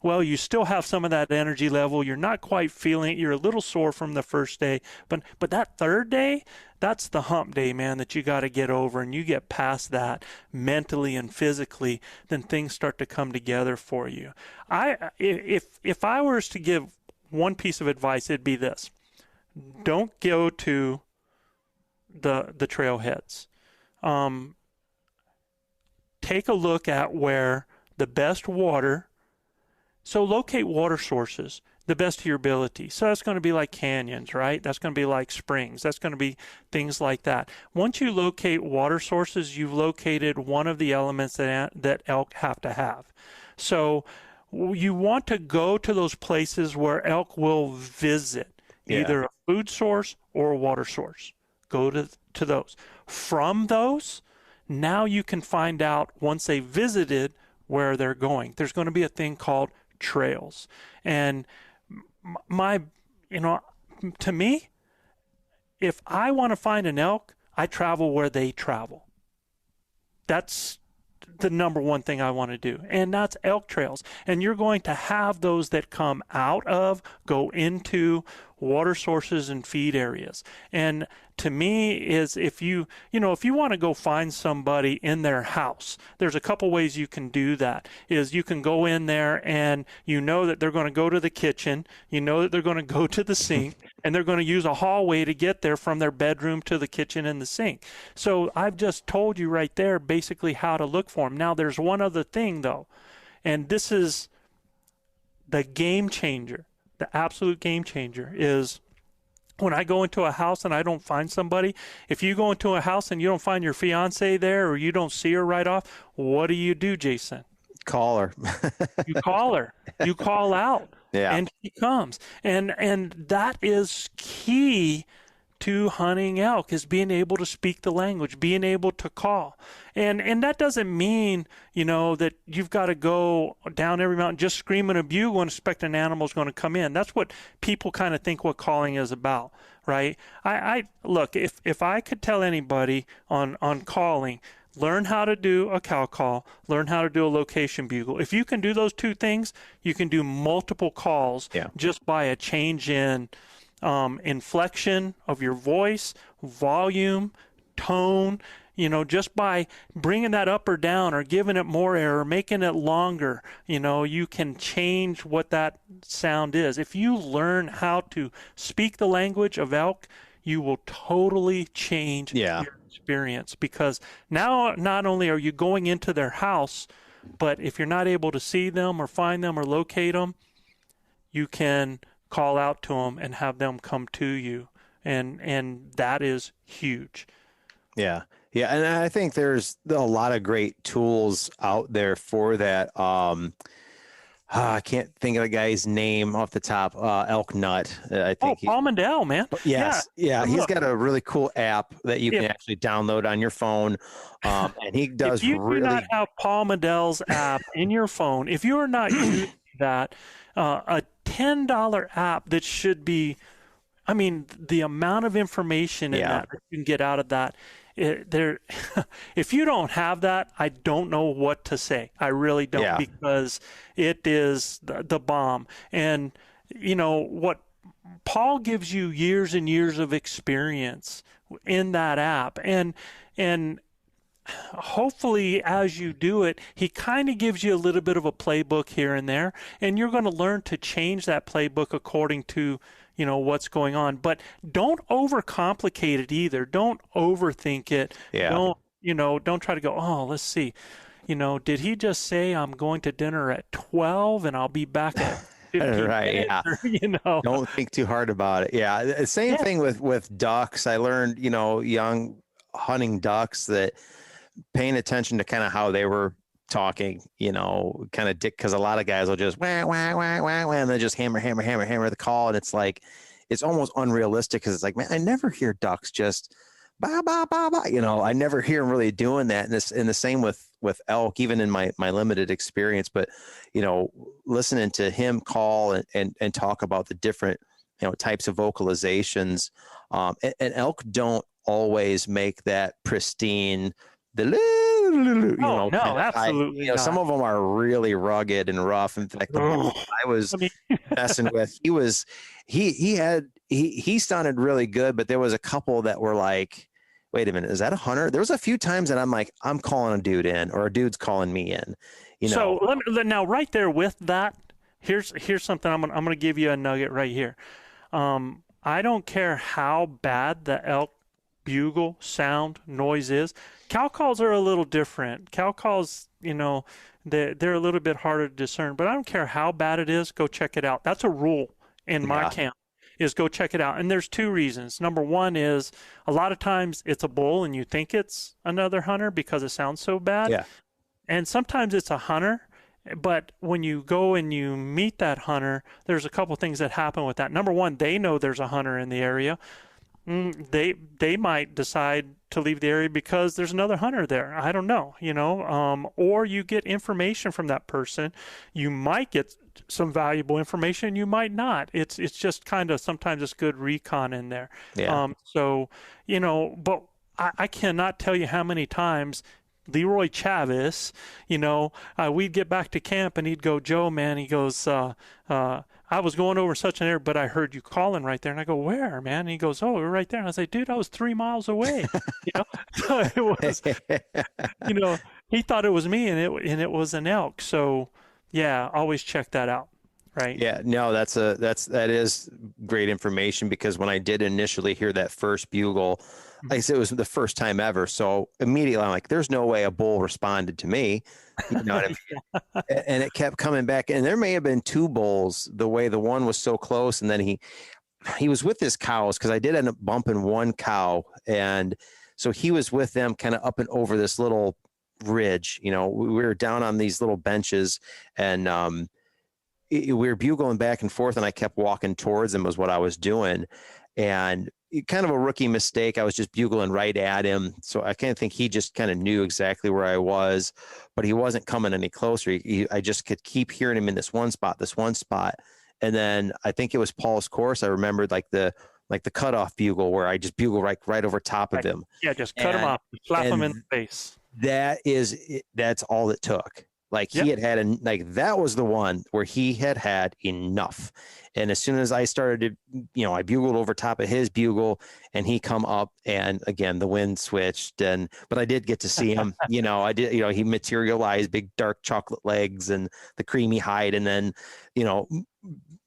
well, you still have some of that energy level. You're not quite feeling it. You're a little sore from the first day. But that third day, that's the hump day, man, that you got to get over. And you get past that mentally and physically, then things start to come together for you. If I was to give one piece of advice, it'd be this: don't go to the trailheads. Take a look at where the best water, so locate water sources the best of your ability. So that's going to be like canyons, right? That's going to be like springs. That's going to be things like that. Once you locate water sources, you've located one of the elements that elk have to have. So you want to go to those places where elk will visit, either a food source or a water source. Go to those. From those, now you can find out, once they visited, where they're going. There's going to be a thing called trails. And to me, if I want to find an elk, I travel where they travel. That's the number one thing I want to do. And that's elk trails. And you're going to have those that come out of, go into water sources and feed areas. And to me, is if you want to go find somebody in their house, there's a couple ways you can do that. Is you can go in there and you know that they're going to go to the kitchen, you know that they're going to go to the sink, and they're going to use a hallway to get there from their bedroom to the kitchen and the sink. So I've just told you right there basically how to look for them. Now there's one other thing though, and this is the game changer. The absolute game changer is when I go into a house and I don't find somebody. If you go into a house and you don't find your fiance there, or you don't see her right off, what do, Jason? Call her. You call her. You call out. Yeah. And she comes. And that is key to hunting elk, is being able to speak the language, being able to call. And that doesn't mean, that you've got to go down every mountain just screaming a bugle and expect an animal's going to come in. That's what people kind of think what calling is about, right? I look, if I could tell anybody on calling, learn how to do a cow call, learn how to do a location bugle. If you can do those two things, you can do multiple calls just by a change in inflection of your voice, volume, tone, just by bringing that up or down or giving it more air or making it longer, you can change what that sound is. If you learn how to speak the language of elk, you will totally change your experience, because now not only are you going into their house, but if you're not able to see them or find them or locate them, you can call out to them and have them come to you, and that is huge. Yeah, and I think there's a lot of great tools out there for that. I can't think of the guy's name off the top. Elk Nut, I think. Paul Mandel, man. Yes, yeah. He's got a really cool app that you can actually download on your phone, and he does. If you do not have Paul Mandel's app in your phone, if you are not using that, a $10 app that should be, the amount of information in that you can get out of that. If you don't have that, I don't know what to say. I really don't, because it is the bomb. And what Paul gives you years and years of experience in that app, and hopefully as you do it, he kind of gives you a little bit of a playbook here and there, and you're going to learn to change that playbook according to what's going on. But don't overcomplicate it either. Don't overthink it. Don't try to go, oh, let's see, did he just say I'm going to dinner at 12 and I'll be back at 15 right, minutes? Don't think too hard about it. Same thing with ducks. I learned, young hunting ducks, that paying attention to kind of how they were talking, kind of because a lot of guys will just wah, wah, wah, wah, wah, and then just hammer the call. And it's like, it's almost unrealistic, because it's like, man, I never hear ducks just ba, ba, ba, ba. I never hear them really doing that. And the same with elk, even in my limited experience, but, listening to him call and talk about the different, types of vocalizations, and elk don't always make that pristine, absolutely not. Some of them are really rugged and rough. In fact, the one I was messing with, he sounded really good, but there was a couple that were like, wait a minute, is that a hunter? There was a few times that I'm like, I'm calling a dude in, or a dude's calling me in. So now right there with that, here's something I'm gonna give you a nugget right here. I don't care how bad the elk bugle sound noise is. Cow calls are a little different. Cow calls, they're a little bit harder to discern, but I don't care how bad it is, go check it out. That's a rule in my camp, is go check it out. And there's two reasons. Number one is a lot of times it's a bull and you think it's another hunter because it sounds so bad. Yeah. And sometimes it's a hunter, but when you go and you meet that hunter, there's a couple things that happen with that. Number one, they know there's a hunter in the area. They might decide to leave the area because there's another hunter there. I don't know, or you get information from that person. You might get some valuable information. You might not. It's just kind of, sometimes it's good recon in there. Yeah. But I cannot tell you how many times Leroy Chavez, we'd get back to camp and he'd go, Joe, man, he goes, I was going over such an area, but I heard you calling right there. And I go, where, man? And he goes, oh, we're right there. And I was like, dude, I was 3 miles away. So it was, he thought it was me, and it was an elk. So yeah, always check that out. right? Yeah, no, that is great information, because when I did initially hear that first bugle, like I said, it was the first time ever. So immediately I'm like, there's no way a bull responded to me. You know what I mean? And it kept coming back. And there may have been two bulls, the way the one was so close. And then he was with his cows, because I did end up bumping one cow. And so he was with them kind of up and over this little ridge. You know, we were down on these little benches, and we were bugling back and forth, and I kept walking towards him was what I was doing. And kind of a rookie mistake. I was just bugling right at him. So I kind of think he just kind of knew exactly where I was, but he wasn't coming any closer. I just could keep hearing him in this one spot. And then I think it was Paul's course. I remembered like the cutoff bugle, where I just bugle right over top of him. Yeah, just cut him off, slap him in the face. That's all it took. Like he had that was the one where he had enough. And as soon as I started to, I bugled over top of his bugle, and he come up, and again, the wind switched, but I did get to see him, he materialized, big dark chocolate legs and the creamy hide. And then,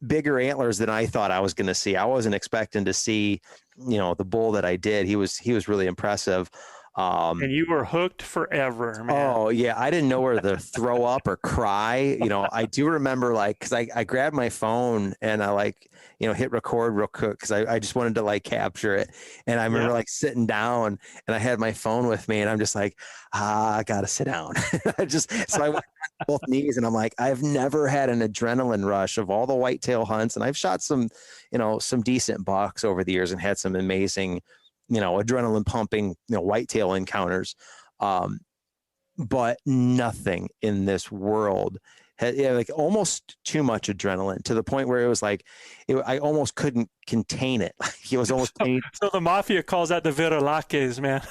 bigger antlers than I thought I was going to see. I wasn't expecting to see, the bull that I did. He was really impressive. And you were hooked forever, man. Oh yeah. I didn't know whether to throw up or cry. I do remember cause I grabbed my phone and I hit record real quick, cause I just wanted to capture it. And I remember sitting down, and I had my phone with me, and I'm just like, I gotta sit down. So I went on both knees, and I'm like, I've never had an adrenaline rush of all the whitetail hunts. And I've shot some decent bucks over the years and had some amazing, adrenaline pumping, whitetail encounters. But nothing in this world had almost too much adrenaline, to the point where it was I almost couldn't contain it. It was almost painful. So the Mafia calls that the Viralaques, man.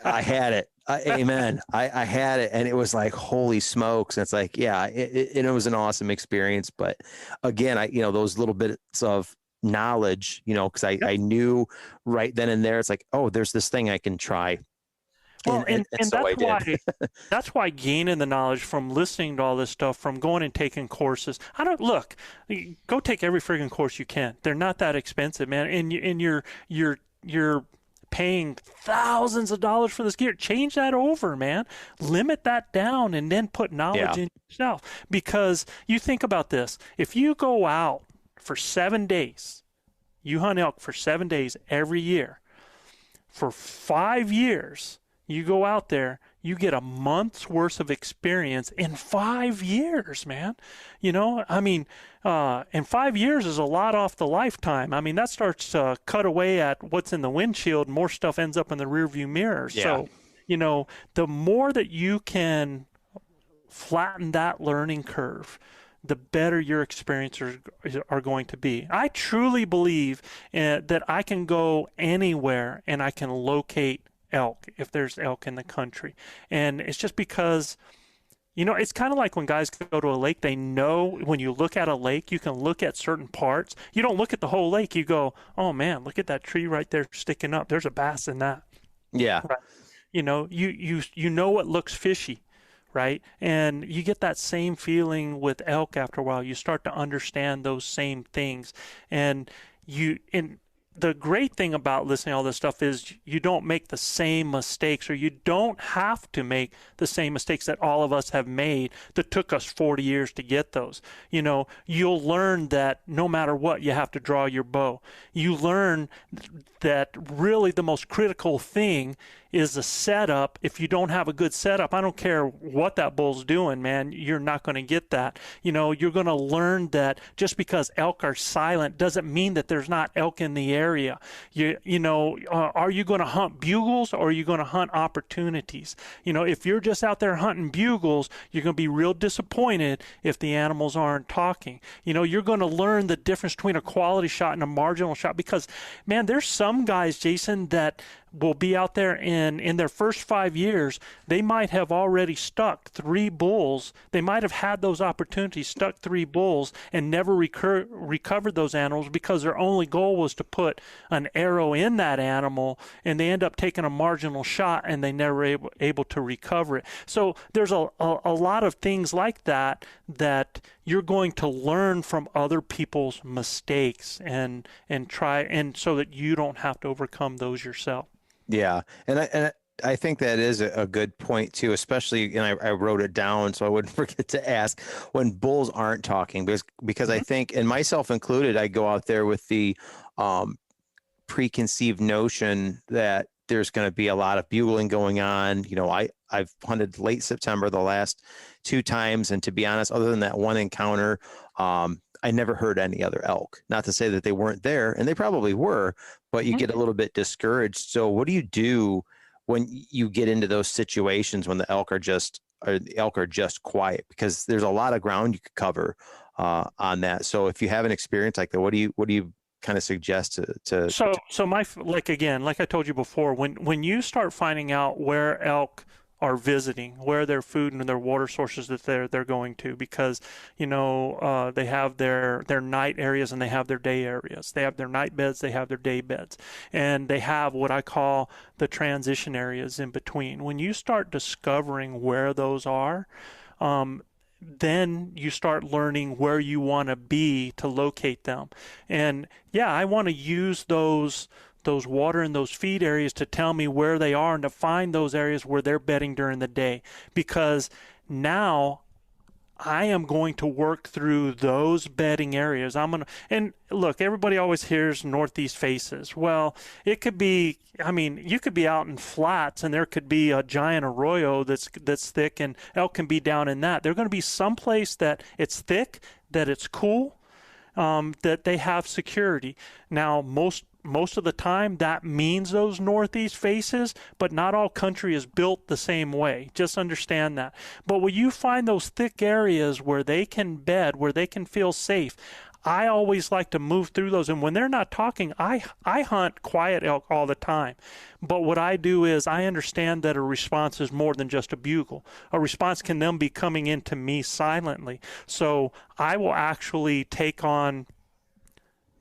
I had it. Amen. I had it, and it was like, holy smokes. And it's it was an awesome experience. But again, those little bits of knowledge, because I knew right then and there, it's like, oh, there's this thing I can try. Well, and so that's why gaining the knowledge from listening to all this stuff, from going and taking courses. Go take every friggin' course you can. They're not that expensive, man. And you're paying thousands of dollars for this gear. Change that over, man. Limit that down, and then put knowledge in yourself. Because you think about this: if you go out for 7 days, you hunt elk for 7 days every year, for 5 years, you go out there, you get a month's worth of experience in 5 years, man. And 5 years is a lot off the lifetime. I mean, that starts to cut away at what's in the windshield, and more stuff ends up in the rearview mirror. Yeah. So, the more that you can flatten that learning curve, the better your experiences are going to be. I truly believe that I can go anywhere and I can locate elk if there's elk in the country. And it's just because, it's kind of like when guys go to a lake, they know when you look at a lake, you can look at certain parts. You don't look at the whole lake. You go, oh man, look at that tree right there sticking up. There's a bass in that. Yeah. Right? You know what looks fishy. Right? And you get that same feeling with elk after a while. You start to understand those same things. And the great thing about listening to all this stuff is you don't make the same mistakes, or you don't have to make the same mistakes that all of us have made that took us 40 years to get those. You'll learn that no matter what, you have to draw your bow. You learn that really the most critical thing is the setup. If you don't have a good setup, I don't care what that bull's doing, man, you're not going to get that. You're going to learn that just because elk are silent doesn't mean that there's not elk in the area. Are you going to hunt bugles, or are you going to hunt opportunities? If you're just out there hunting bugles, you're going to be real disappointed if the animals aren't talking. You're going to learn the difference between a quality shot and a marginal shot, because, man, there's some guys, Jason, that will be out there in their first 5 years, they might have already stuck 3 bulls. They might have had those opportunities, stuck 3 bulls, and never recovered those animals because their only goal was to put an arrow in that animal, and they end up taking a marginal shot and they never able to recover it. So there's a lot of things like that you're going to learn from other people's mistakes and try, and so that you don't have to overcome those yourself. Yeah. And I think that is a good point too, especially, and I wrote it down so I wouldn't forget to ask, when bulls aren't talking, because I think, and myself included, I go out there with the preconceived notion that there's going to be a lot of bugling going on. You know, I've hunted late September the last 2 times, and to be honest, other than that one encounter, I never heard any other elk. Not to say that they weren't there, and they probably were, but you get a little bit discouraged. So what do you do when you get into those situations when the elk are just quiet? Because there's a lot of ground you could cover on that. So if you have an experience like that, what do you kind of suggest So my, like, again, like I told you before, when you start finding out where elk are visiting, where their food and their water sources that they're going to, because they have their night areas and they have their day areas. They have their night beds, they have their day beds, and they have what I call the transition areas in between. When you start discovering where those are, then you start learning where you want to be to locate them. And yeah, I want to use those water and those feed areas to tell me where they are and to find those areas where they're bedding during the day, because now I am going to work through those bedding areas. And look, everybody always hears northeast faces. Well, it could be, you could be out in flats and there could be a giant arroyo that's thick, and elk can be down in that. They're going to be someplace that it's thick, that it's cool, that they have security. Now, most of the time that means those northeast faces, but not all country is built the same way. Just understand that. But when you find those thick areas where they can bed, where they can feel safe, I always like to move through those. And when they're not talking, I hunt quiet elk all the time. But what I do is I understand that a response is more than just a bugle. A response can then be coming into me silently. So I will actually take on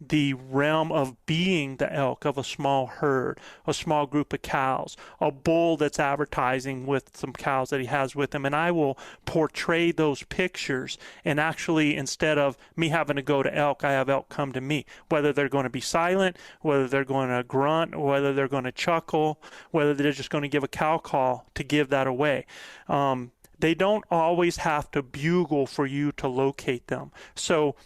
the realm of being the elk of a small herd, a small group of cows, a bull that's advertising with some cows that he has with him, and I will portray those pictures. And actually, instead of me having to go to elk, I have elk come to me, whether they're going to be silent, whether they're going to grunt, whether they're going to chuckle, whether they're just going to give a cow call to give that away. They don't always have to bugle for you to locate them. So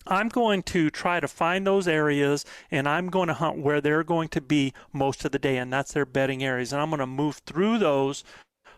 I'm going to try to find those areas, and I'm going to hunt where they're going to be most of the day, and that's their bedding areas. And I'm going to move through those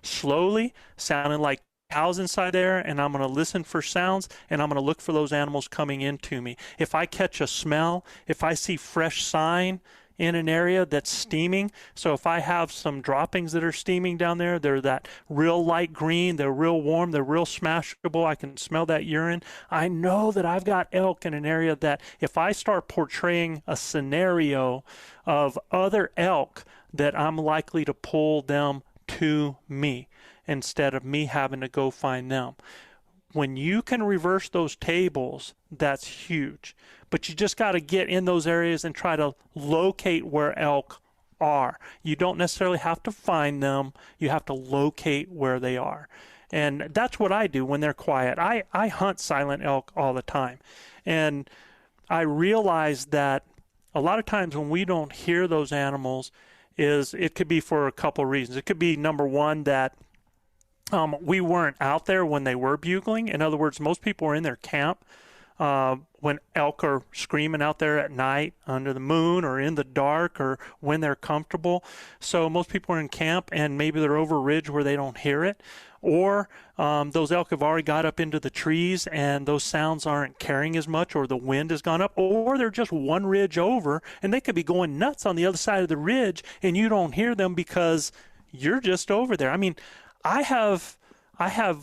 slowly, sounding like cows inside there, and I'm going to listen for sounds, and I'm going to look for those animals coming into me. If I catch a smell, if I see fresh sign in an area that's steaming, so if I have some droppings that are steaming down there, they're that real light green, they're real warm, they're real smashable, I can smell that urine, I know that I've got elk in an area that if I start portraying a scenario of other elk, that I'm likely to pull them to me instead of me having to go find them. When you can reverse those tables, that's huge. But you just got to get in those areas and try to locate where elk are. You don't necessarily have to find them. You have to locate where they are. And that's what I do when they're quiet. I hunt silent elk all the time. And I realize that a lot of times when we don't hear those animals, it could be for a couple of reasons. It could be, number one, that we weren't out there when they were bugling. In other words, most people are in their camp when elk are screaming out there at night under the moon or in the dark or when they're comfortable. So most people are in camp and maybe they're over a ridge where they don't hear it. Or those elk have already got up into the trees and those sounds aren't carrying as much, or the wind has gone up, or they're just one ridge over and they could be going nuts on the other side of the ridge and you don't hear them because you're just over there. I mean, I have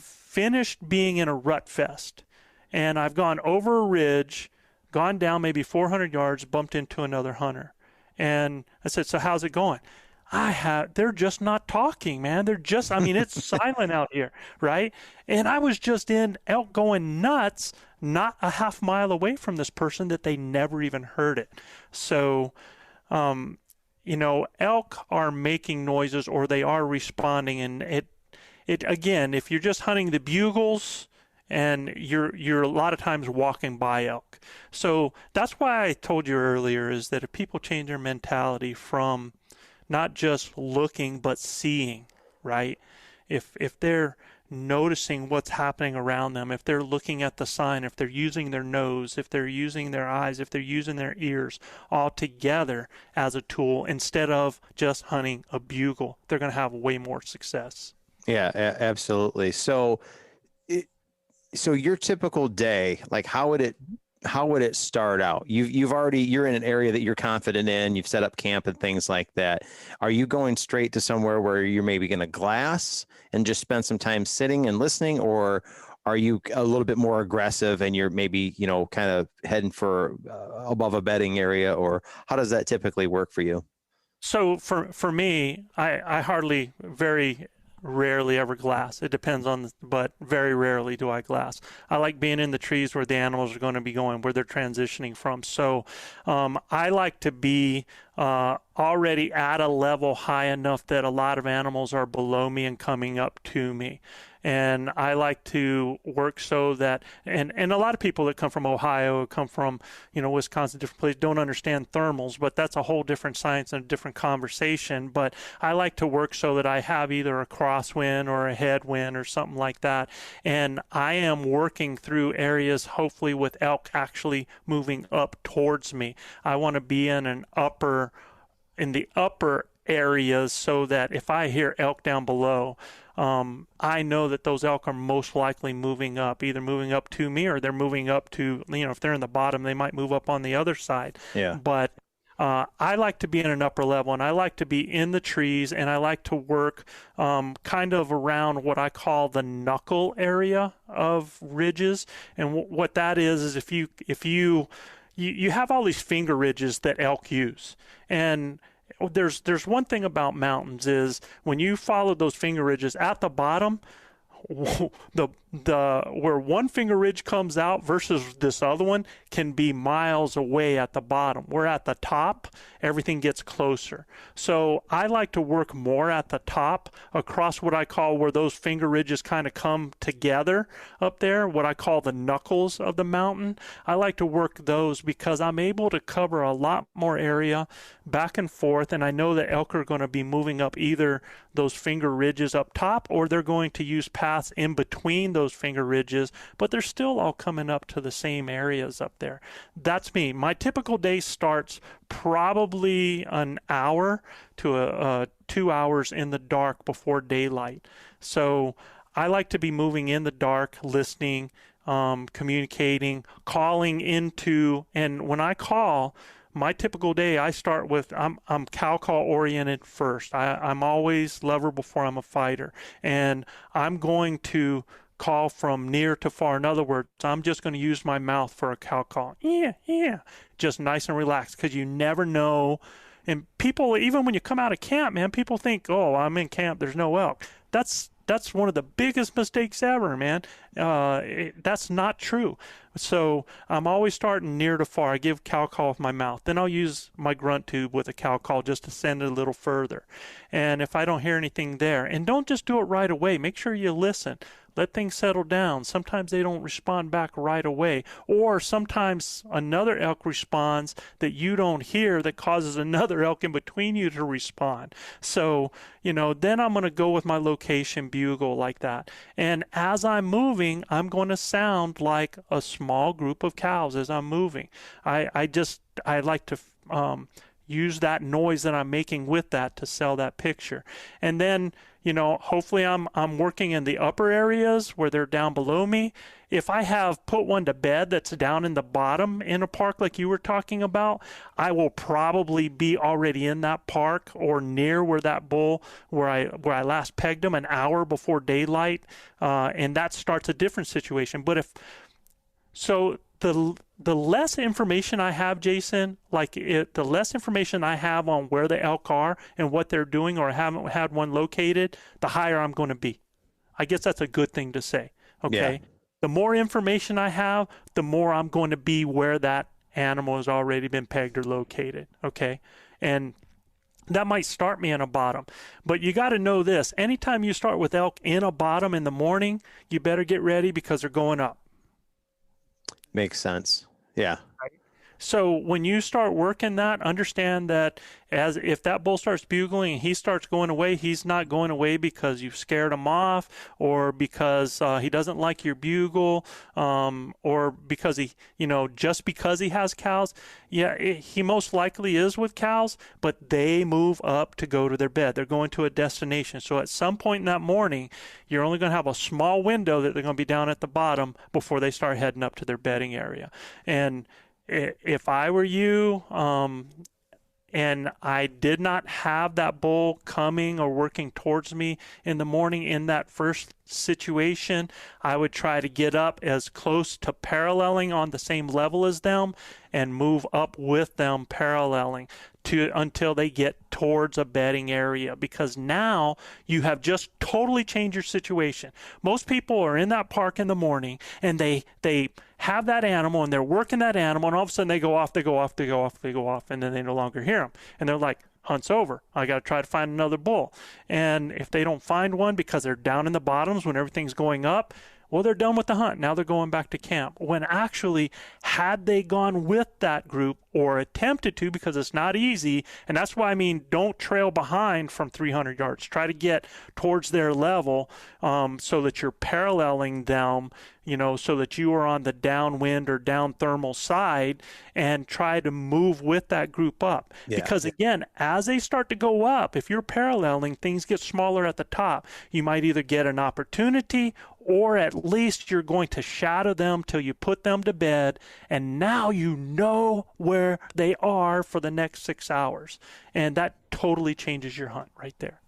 finished being in a rut fest, and I've gone over a ridge, gone down maybe 400 yards, bumped into another hunter. And I said, so how's it going? They're just not talking, man. It's silent out here, right? And I was just in elk going nuts, not a half mile away from this person that they never even heard it. So, elk are making noises or they are responding, and it again, if you're just hunting the bugles and you're a lot of times walking by elk. So that's why I told you earlier is that if people change their mentality from not just looking but seeing, right? If they're noticing what's happening around them, if they're looking at the sign, if they're using their nose, if they're using their eyes, if they're using their ears all together as a tool instead of just hunting a bugle, they're going to have way more success. Yeah, absolutely. So your typical day, like how would it start out? You're in an area that you're confident in, you've set up camp and things like that. Are you going straight to somewhere where you're maybe going to glass and just spend some time sitting and listening, or are you a little bit more aggressive and you're maybe, kind of heading for above a bedding area, or how does that typically work for you? So for me, I very rarely ever glass. It depends but very rarely do I glass. I like being in the trees where the animals are going to be going, where they're transitioning from. So I like to be already at a level high enough that a lot of animals are below me and coming up to me. And I like to work so that, and a lot of people that come from Ohio, come from, Wisconsin, different places, don't understand thermals, but that's a whole different science and a different conversation. But I like to work so that I have either a crosswind or a headwind or something like that. And I am working through areas, hopefully with elk actually moving up towards me. I want to be in the upper areas so that if I hear elk down below, I know that those elk are most likely moving up, either moving up to me or they're moving up to, if they're in the bottom, they might move up on the other side. Yeah. But I like to be in an upper level, and I like to be in the trees, and I like to work kind of around what I call the knuckle area of ridges. And what that is if you have all these finger ridges that elk use, and there's one thing about mountains is when you follow those finger ridges at the bottom, the where one finger ridge comes out versus this other one can be miles away at the bottom. Where at the top, everything gets closer. So I like to work more at the top across what I call where those finger ridges kind of come together up there, what I call the knuckles of the mountain. I like to work those because I'm able to cover a lot more area back and forth, and I know that elk are going to be moving up either those finger ridges up top or they're going to use paths in between those finger ridges, but they're still all coming up to the same areas up there. That's me. My typical day starts probably an hour to 2 hours in the dark before daylight. So I like to be moving in the dark, listening, communicating, calling into, and when I call, my typical day, I start with, I'm cow call oriented first. I'm always lover before I'm a fighter. And I'm going to call from near to far. In other words, I'm just going to use my mouth for a cow call. Yeah. Just nice and relaxed, because you never know. And people, even when you come out of camp, man, people think, oh, I'm in camp, there's no elk. That's one of the biggest mistakes ever, man. That's not true. So I'm always starting near to far. I give cow call with my mouth. Then I'll use my grunt tube with a cow call just to send it a little further. And if I don't hear anything there, and don't just do it right away. Make sure you listen. Let things settle down. Sometimes they don't respond back right away. Or sometimes another elk responds that you don't hear that causes another elk in between you to respond. So, then I'm going to go with my location bugle like that. And as I'm moving, I'm going to sound like a small group of cows as I'm moving. I like to use that noise that I'm making with that to sell that picture. And then, hopefully I'm working in the upper areas where they're down below me. If I have put one to bed that's down in the bottom in a park like you were talking about, I will probably be already in that park or near where that bull, where I last pegged him an hour before daylight, and that starts a different situation. But the less information I have, Jason, the less information I have on where the elk are and what they're doing, or I haven't had one located, the higher I'm going to be. I guess that's a good thing to say. Okay. Yeah. The more information I have, the more I'm going to be where that animal has already been pegged or located. Okay. And that might start me in a bottom. But you got to know this. Anytime you start with elk in a bottom in the morning, you better get ready because they're going up. Makes sense. Yeah. So when you start working that, understand that as if that bull starts bugling and he starts going away, he's not going away because you've scared him off, or because he doesn't like your bugle, or because he, just because he has cows. Yeah, he most likely is with cows, but they move up to go to their bed. They're going to a destination. So at some point in that morning, you're only going to have a small window that they're going to be down at the bottom before they start heading up to their bedding area. And if I were you, and I did not have that bull coming or working towards me in the morning in that first situation, I would try to get up as close to paralleling on the same level as them and move up with them paralleling until they get towards a bedding area, because now you have just totally changed your situation. Most people are in that park in the morning and they have that animal and they're working that animal, and all of a sudden they go off, and then they no longer hear them. And they're like, hunt's over. I got to try to find another bull. And if they don't find one because they're down in the bottoms when everything's going up, well, they're done with the hunt. Now they're going back to camp. When actually, had they gone with that group or attempted to, because it's not easy, and that's why I mean don't trail behind from 300 yards. Try to get towards their level so that you're paralleling them, so that you are on the downwind or down thermal side, and try to move with that group up. Yeah. Because again, as they start to go up, if you're paralleling, things get smaller at the top. You might either get an opportunity, or at least you're going to shadow them till you put them to bed, and now you know where they are for the next 6 hours. And that totally changes your hunt right there.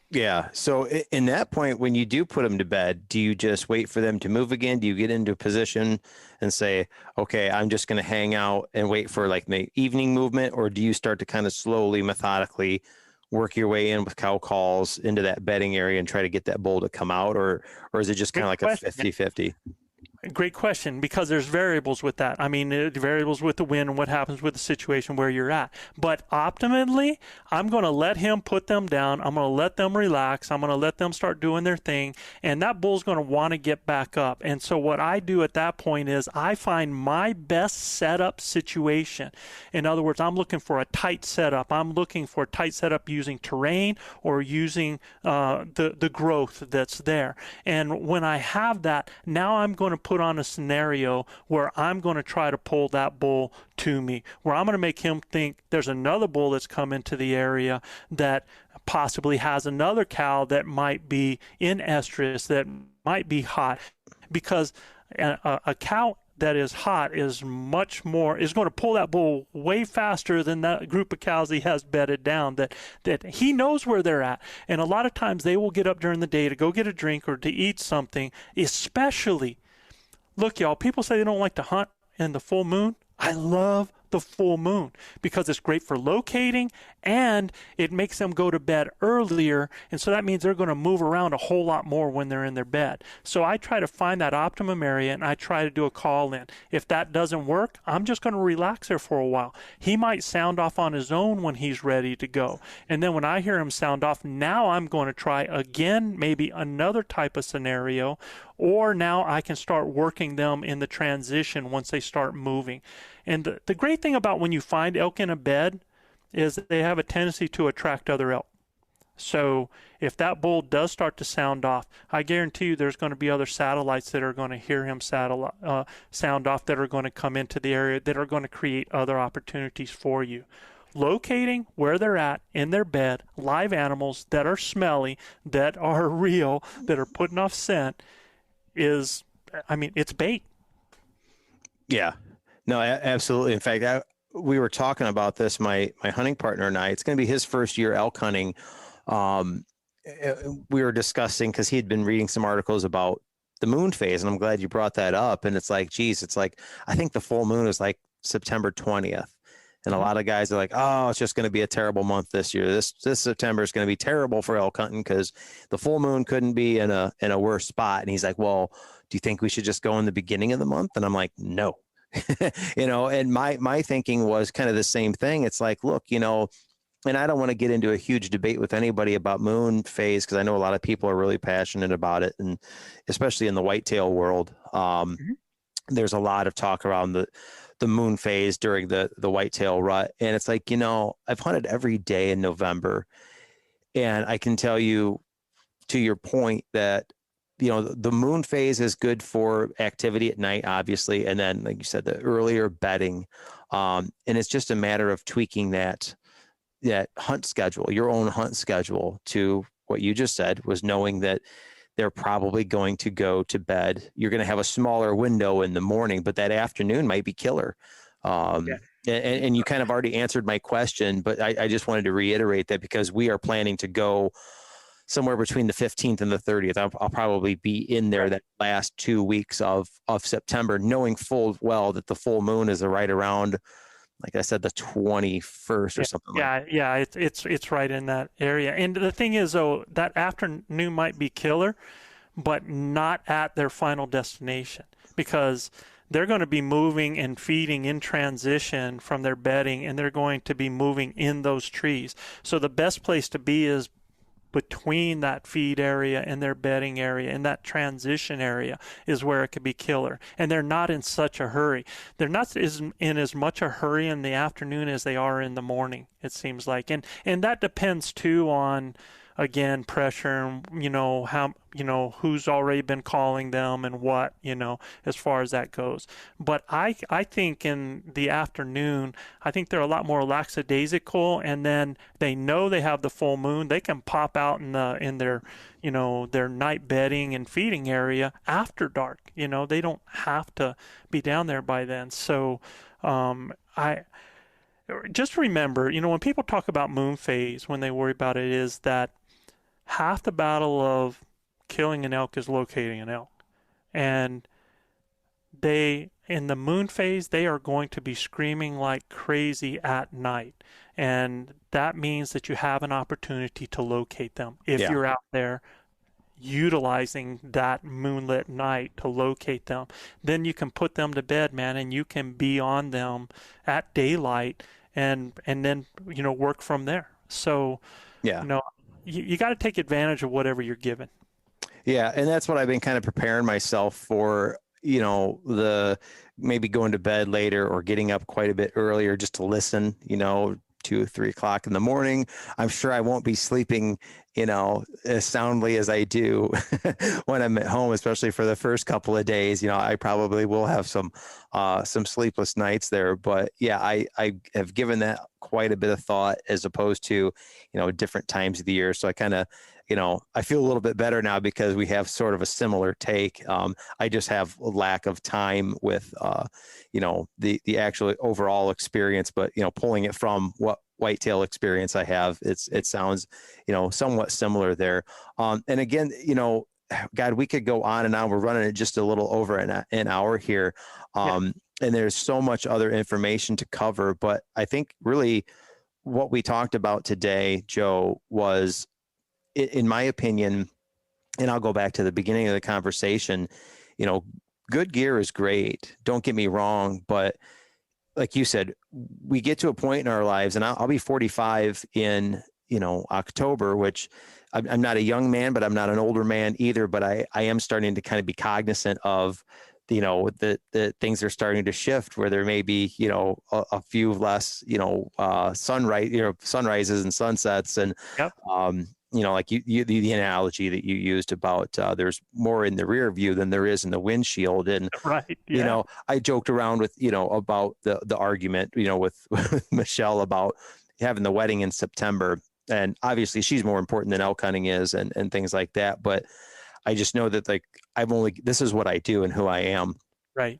Yeah. So in that point, when you do put them to bed, do you just wait for them to move again? Do you get into a position and say, okay, I'm just going to hang out and wait for like the evening movement? Or do you start to kind of slowly, methodically work your way in with cow calls into that bedding area and try to get that bull to come out? Or is it just kind of like a 50-50? Great question, because there's variables with that. I mean, variables with the wind and what happens with the situation where you're at. But optimally, I'm going to let him put them down. I'm going to let them relax. I'm going to let them start doing their thing. And that bull's going to want to get back up. And so what I do at that point is I find my best setup situation. In other words, I'm looking for a tight setup. I'm looking for a tight setup using terrain or using the growth that's there. And when I have that, now I'm going to put on a scenario where I'm going to try to pull that bull to me, where I'm going to make him think there's another bull that's come into the area that possibly has another cow that might be in estrus, that might be hot, because a cow that is hot is going to pull that bull way faster than that group of cows he has bedded down, that he knows where they're at. And a lot of times they will get up during the day to go get a drink or to eat something, especially. Look, y'all, people say they don't like to hunt in the full moon. I love the full moon because it's great for locating and it makes them go to bed earlier. And so that means they're going to move around a whole lot more when they're in their bed. So I try to find that optimum area and I try to do a call in. If that doesn't work, I'm just going to relax there for a while. He might sound off on his own when he's ready to go. And then when I hear him sound off, now I'm going to try again, maybe another type of scenario, or now I can start working them in the transition once they start moving. And the great thing about when you find elk in a bed is that they have a tendency to attract other elk. So if that bull does start to sound off, I guarantee you there's going to be other satellites that are going to hear him sound off, that are going to come into the area, that are going to create other opportunities for you. Locating where they're at in their bed, live animals that are smelly, that are real, that are putting off scent is, it's bait. Yeah. No, absolutely. In fact, we were talking about this, my hunting partner and I. It's going to be his first year elk hunting. We were discussing, because he had been reading some articles about the moon phase, and I'm glad you brought that up. And it's like, geez, it's like, I think the full moon is like September 20th. And a lot of guys are like, oh, it's just going to be a terrible month this year. This September is going to be terrible for elk hunting because the full moon couldn't be in a worse spot. And he's like, well, do you think we should just go in the beginning of the month? And I'm like, no. And my thinking was kind of the same thing. It's like, look, and I don't want to get into a huge debate with anybody about moon phase, because I know a lot of people are really passionate about it, and especially in the whitetail world. There's a lot of talk around the moon phase during the whitetail rut. And it's like, I've hunted every day in November, and I can tell you, to your point, that, the moon phase is good for activity at night, obviously. And then, like you said, the earlier bedding. And it's just a matter of tweaking that hunt schedule, your own hunt schedule, to what you just said, was knowing that they're probably going to go to bed. You're going to have a smaller window in the morning, but that afternoon might be killer. And you kind of already answered my question, but I just wanted to reiterate that, because we are planning to go somewhere between the 15th and the 30th. I'll probably be in there that last 2 weeks of September, knowing full well that the full moon is right around, like I said, the 21st or something. It's right in that area. And the thing is, though, that afternoon might be killer, but not at their final destination, because they're going to be moving and feeding in transition from their bedding, and they're going to be moving in those trees. So the best place to be is between that feed area and their bedding area, and that transition area is where it could be killer. And they're not in such a hurry. They're not in as much a hurry in the afternoon as they are in the morning, it seems like. And that depends too on, again, pressure, how, who's already been calling them and what, as far as that goes. But I think in the afternoon, I think they're a lot more lackadaisical, and then they know they have the full moon. They can pop out in their, their night bedding and feeding area after dark. They don't have to be down there by then. So, I just remember, when people talk about moon phase, when they worry about it, is that half the battle of killing an elk is locating an elk. And in the moon phase, they are going to be screaming like crazy at night. And that means that you have an opportunity to locate them. If you're out there utilizing that moonlit night to locate them, then you can put them to bed, man, and you can be on them at daylight and then, work from there. So, you got to take advantage of whatever you're given. Yeah. And that's what I've been kind of preparing myself for, the maybe going to bed later or getting up quite a bit earlier just to listen, 2 or 3 o'clock in the morning. I'm sure I won't be sleeping, as soundly as I do when I'm at home, especially for the first couple of days. I probably will have some sleepless nights there, but I have given that quite a bit of thought, as opposed to, different times of the year. So I kind of, I feel a little bit better now, because we have sort of a similar take. I just have a lack of time with, the actual overall experience, but, pulling it from what whitetail experience I have, it sounds, somewhat similar there. And again, God, we could go on and on. We're running it just a little over an hour here. And there's so much other information to cover, but I think really what we talked about today, Joe, was, in my opinion, and I'll go back to the beginning of the conversation, good gear is great. Don't get me wrong. But like you said, we get to a point in our lives, and I'll be 45 in, October, which I'm not a young man, but I'm not an older man either. But I am starting to kind of be cognizant of, the things are starting to shift, where there may be, a few less, sunrises and sunsets. And, like the analogy that you used about there's more in the rear view than there is in the windshield. And, I joked around with, about the argument, with Michelle about having the wedding in September. And obviously she's more important than elk hunting is, and things like that. But I just know that, like, this is what I do and who I am. Right.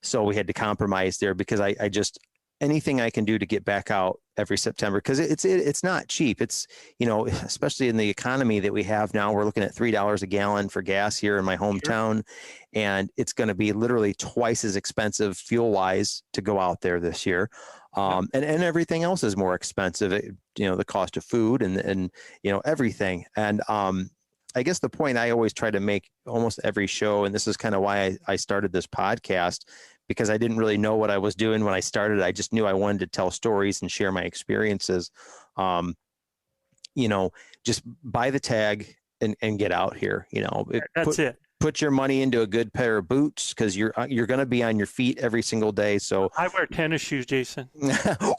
So we had to compromise there, because I just, anything I can do to get back out every September, because it's not cheap. It's, especially in the economy that we have now, we're looking at $3 a gallon for gas here in my hometown. And it's going to be literally twice as expensive fuel wise to go out there this year. And everything else is more expensive, the cost of food and everything. And, I guess the point I always try to make almost every show, and this is kind of why I started this podcast, because I didn't really know what I was doing when I started. I just knew I wanted to tell stories and share my experiences. Just buy the tag and get out here. That's it. Put your money into a good pair of boots, because you're going to be on your feet every single day. So I wear tennis shoes, Jason,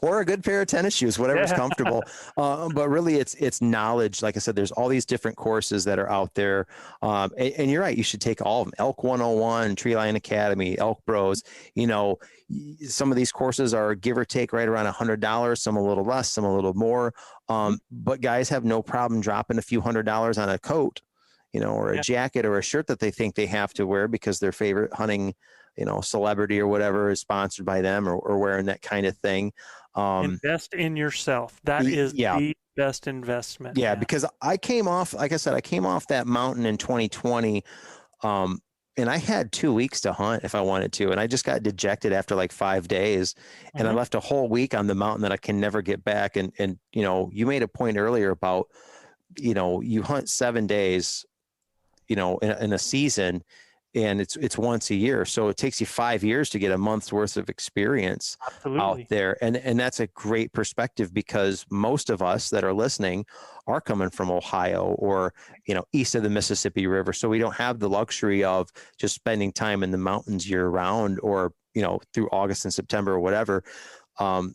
or a good pair of tennis shoes, whatever's comfortable. But really, it's knowledge. Like I said, there's all these different courses that are out there, and you're right. You should take all of them. Elk 101, Tree Line Academy, Elk Broz. Some of these courses are give or take right around $100. Some a little less, some a little more. But guys have no problem dropping a few $100s on a coat, or a jacket or a shirt that they think they have to wear because their favorite hunting, celebrity or whatever is sponsored by them, or wearing that kind of thing. Invest in yourself. That is the best investment. Yeah, because I came off that mountain in 2020. And I had 2 weeks to hunt if I wanted to. And I just got dejected after like 5 days. And I left a whole week on the mountain that I can never get back. And you made a point earlier about, you hunt 7 days, in a season, and it's once a year. So it takes you 5 years to get a month's worth of experience out there. And that's a great perspective, because most of us that are listening are coming from Ohio or, east of the Mississippi River. So we don't have the luxury of just spending time in the mountains year round, or, through August and September or whatever. For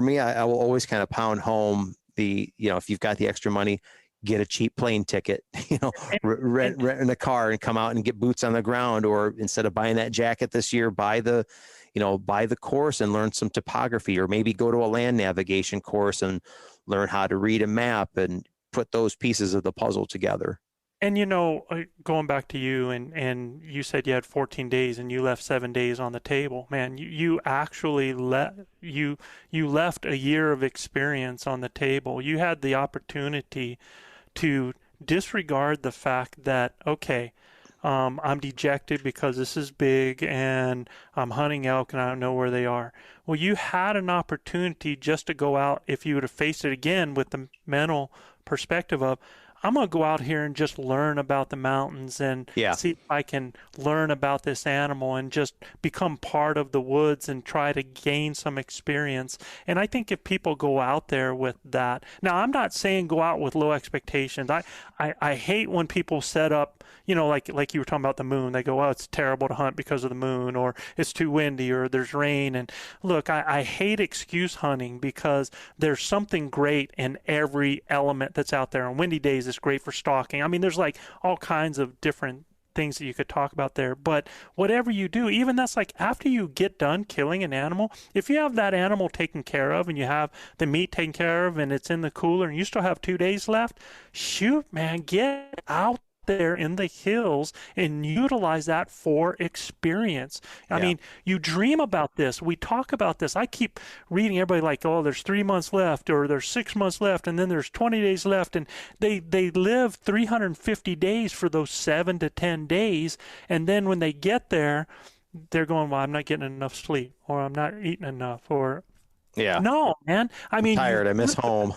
me, I will always kind of pound home if you've got the extra money, get a cheap plane ticket, rent in a car and come out and get boots on the ground. Or instead of buying that jacket this year, buy the course and learn some topography, or maybe go to a land navigation course and learn how to read a map and put those pieces of the puzzle together. And, going back to you, and you said you had 14 days and you left 7 days on the table, man, you actually you left a year of experience on the table. You had the opportunity to disregard the fact that, okay, I'm dejected because this is big and I'm hunting elk and I don't know where they are. Well, you had an opportunity just to go out, if you would have faced it again with the mental perspective of, I'm going to go out here and just learn about the mountains and see if I can learn about this animal and just become part of the woods and try to gain some experience. And I think if people go out there with that, now I'm not saying go out with low expectations. I hate when people set up, like you were talking about the moon. They go, oh, it's terrible to hunt because of the moon, or it's too windy, or there's rain. And look, I hate excuse hunting, because there's something great in every element that's out there. On windy days, it's great for stalking. I mean, there's like all kinds of different things that you could talk about there. But whatever you do, even that's like after you get done killing an animal, if you have that animal taken care of and you have the meat taken care of and it's in the cooler and you still have 2 days left, shoot, man, get out there in the hills and utilize that for experience. I mean, you dream about this. We talk about this. I keep reading everybody like, oh, there's 3 months left, or there's 6 months left, and then there's 20 days left. And they live 350 days for those 7 to 10 days. And then when they get there, they're going, well, I'm not getting enough sleep, or I'm not eating enough, or no, man. I mean, I'm tired. I miss home.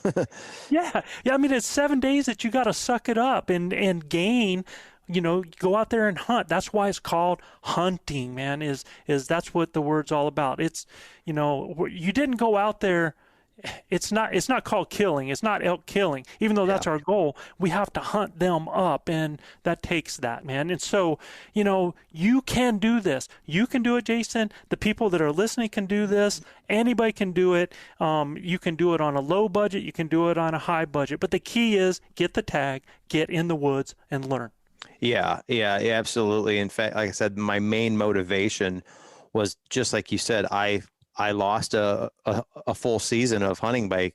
Yeah. I mean, it's 7 days that you got to suck it up and gain. Go out there and hunt. That's why it's called hunting, man. Is that's what the word's all about. It's, you didn't go out there. It's not called killing. It's not elk killing, even though that's our goal. We have to hunt them up, and that takes that, man. And so, you can do this. You can do it, Jason. The people that are listening can do this. Anybody can do it. You can do it on a low budget. You can do it on a high budget. But the key is get the tag, get in the woods, and learn. Yeah, absolutely. In fact, like I said, my main motivation was just like you said, I lost a full season of hunting by,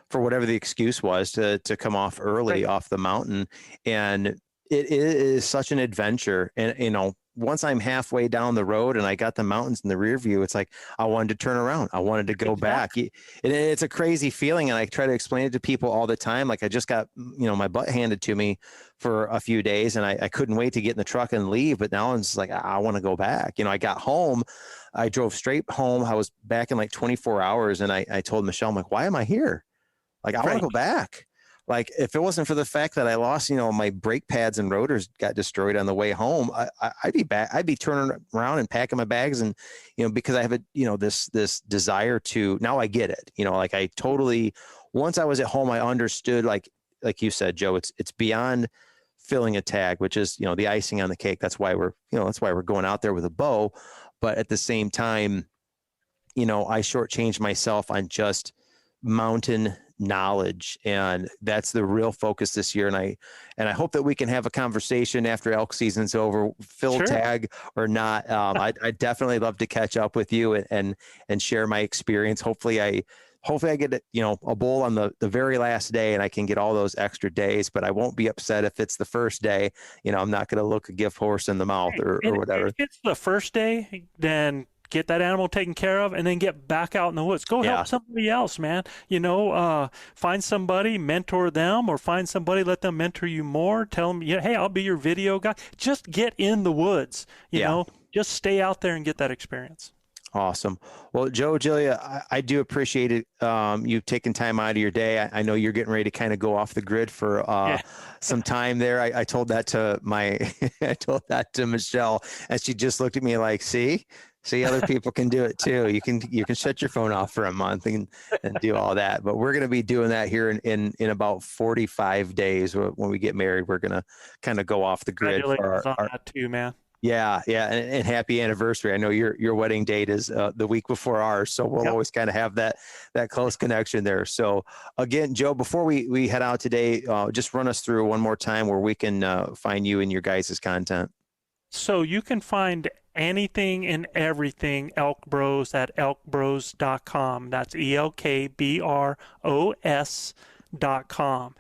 for whatever the excuse was to come off early off the mountain. And it is such an adventure. And, once I'm halfway down the road and I got the mountains in the rear view, it's like, I wanted to turn around. I wanted to go back. And it's a crazy feeling. And I try to explain it to people all the time. Like I just got, my butt handed to me for a few days and I couldn't wait to get in the truck and leave. But now I'm just like, I want to go back. I got home, I drove straight home. I was back in like 24 hours. And I told Michelle, I'm like, why am I here? Like, I want to go back. like if it wasn't for the fact that I lost, my brake pads and rotors got destroyed on the way home, I'd be back. I'd be turning around and packing my bags, and because I have this desire to. Now I get it. Like I totally. Once I was at home, I understood. Like you said, Joe, it's beyond filling a tag, which is the icing on the cake. That's why we're going out there with a bow, but at the same time, I shortchanged myself on just mountain knowledge, and that's the real focus this year. And I hope that we can have a conversation after elk season's over, fill Sure. tag or not. I definitely love to catch up with you and share my experience. Hopefully I get a bull on the very last day, and I can get all those extra days, but I won't be upset if it's the first day. I'm not going to look a gift horse in the mouth or whatever. If it's the first day, then get that animal taken care of, and then get back out in the woods. Go help somebody else, man. Find somebody, mentor them, or find somebody, let them mentor you more. Tell them, hey, I'll be your video guy. Just get in the woods, just stay out there and get that experience. Awesome. Well, Joe, Gillia, I do appreciate it. You taking time out of your day. I know you're getting ready to kind of go off the grid for some time there. I told that to Michelle, and she just looked at me like, see, other people can do it too. You can shut your phone off for a month and do all that. But we're going to be doing that here in about 45 days when we get married. We're going to kind of go off the grid for our that too, man. Yeah. And happy anniversary. I know your wedding date is the week before ours, so we'll always kind of have that close connection there. So again, Joe, before we head out today, just run us through one more time where we can find you and your guys' content. So you can find anything and everything Elk Broz at ElkBros.com. That's ElkBros.com.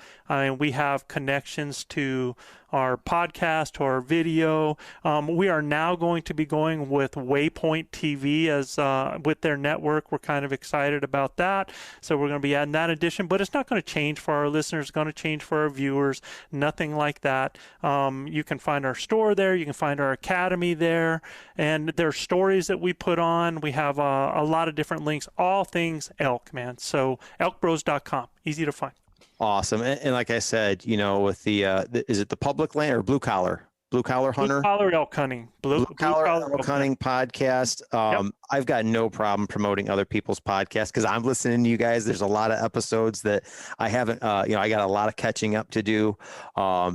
We have connections to our podcast, to our video. We are now going to be going with Waypoint TV as with their network. We're kind of excited about that. So we're going to be adding that addition, but it's not going to change for our listeners. It's going to change for our viewers. Nothing like that. You can find our store there. You can find our academy there. And there are stories that we put on. We have a lot of different links, all things elk, man. So ElkBros.com, easy to find. Awesome. And like I said, with is it the public land or blue collar hunter? Blue Collar Elk Hunting. Blue Collar Elk Hunting podcast. I've got no problem promoting other people's podcasts because I'm listening to you guys. There's a lot of episodes that I haven't, I got a lot of catching up to do.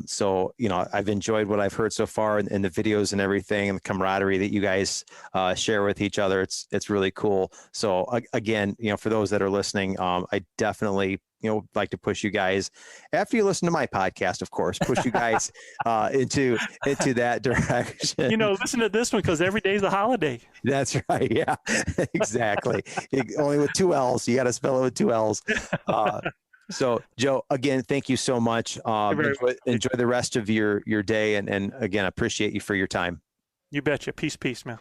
So, I've enjoyed what I've heard so far and the videos and everything and the camaraderie that you guys share with each other. It's really cool. So again, for those that are listening, I definitely like to push you guys after you listen to my podcast, of course, push you guys into that direction. Listen to this one because every day's a holiday. That's right. Yeah, exactly. Only with 2 L's. You got to spell it with 2 L's. So Joe, again, thank you so much. Enjoy the rest of your day. And again, appreciate you for your time. You betcha. Peace, man.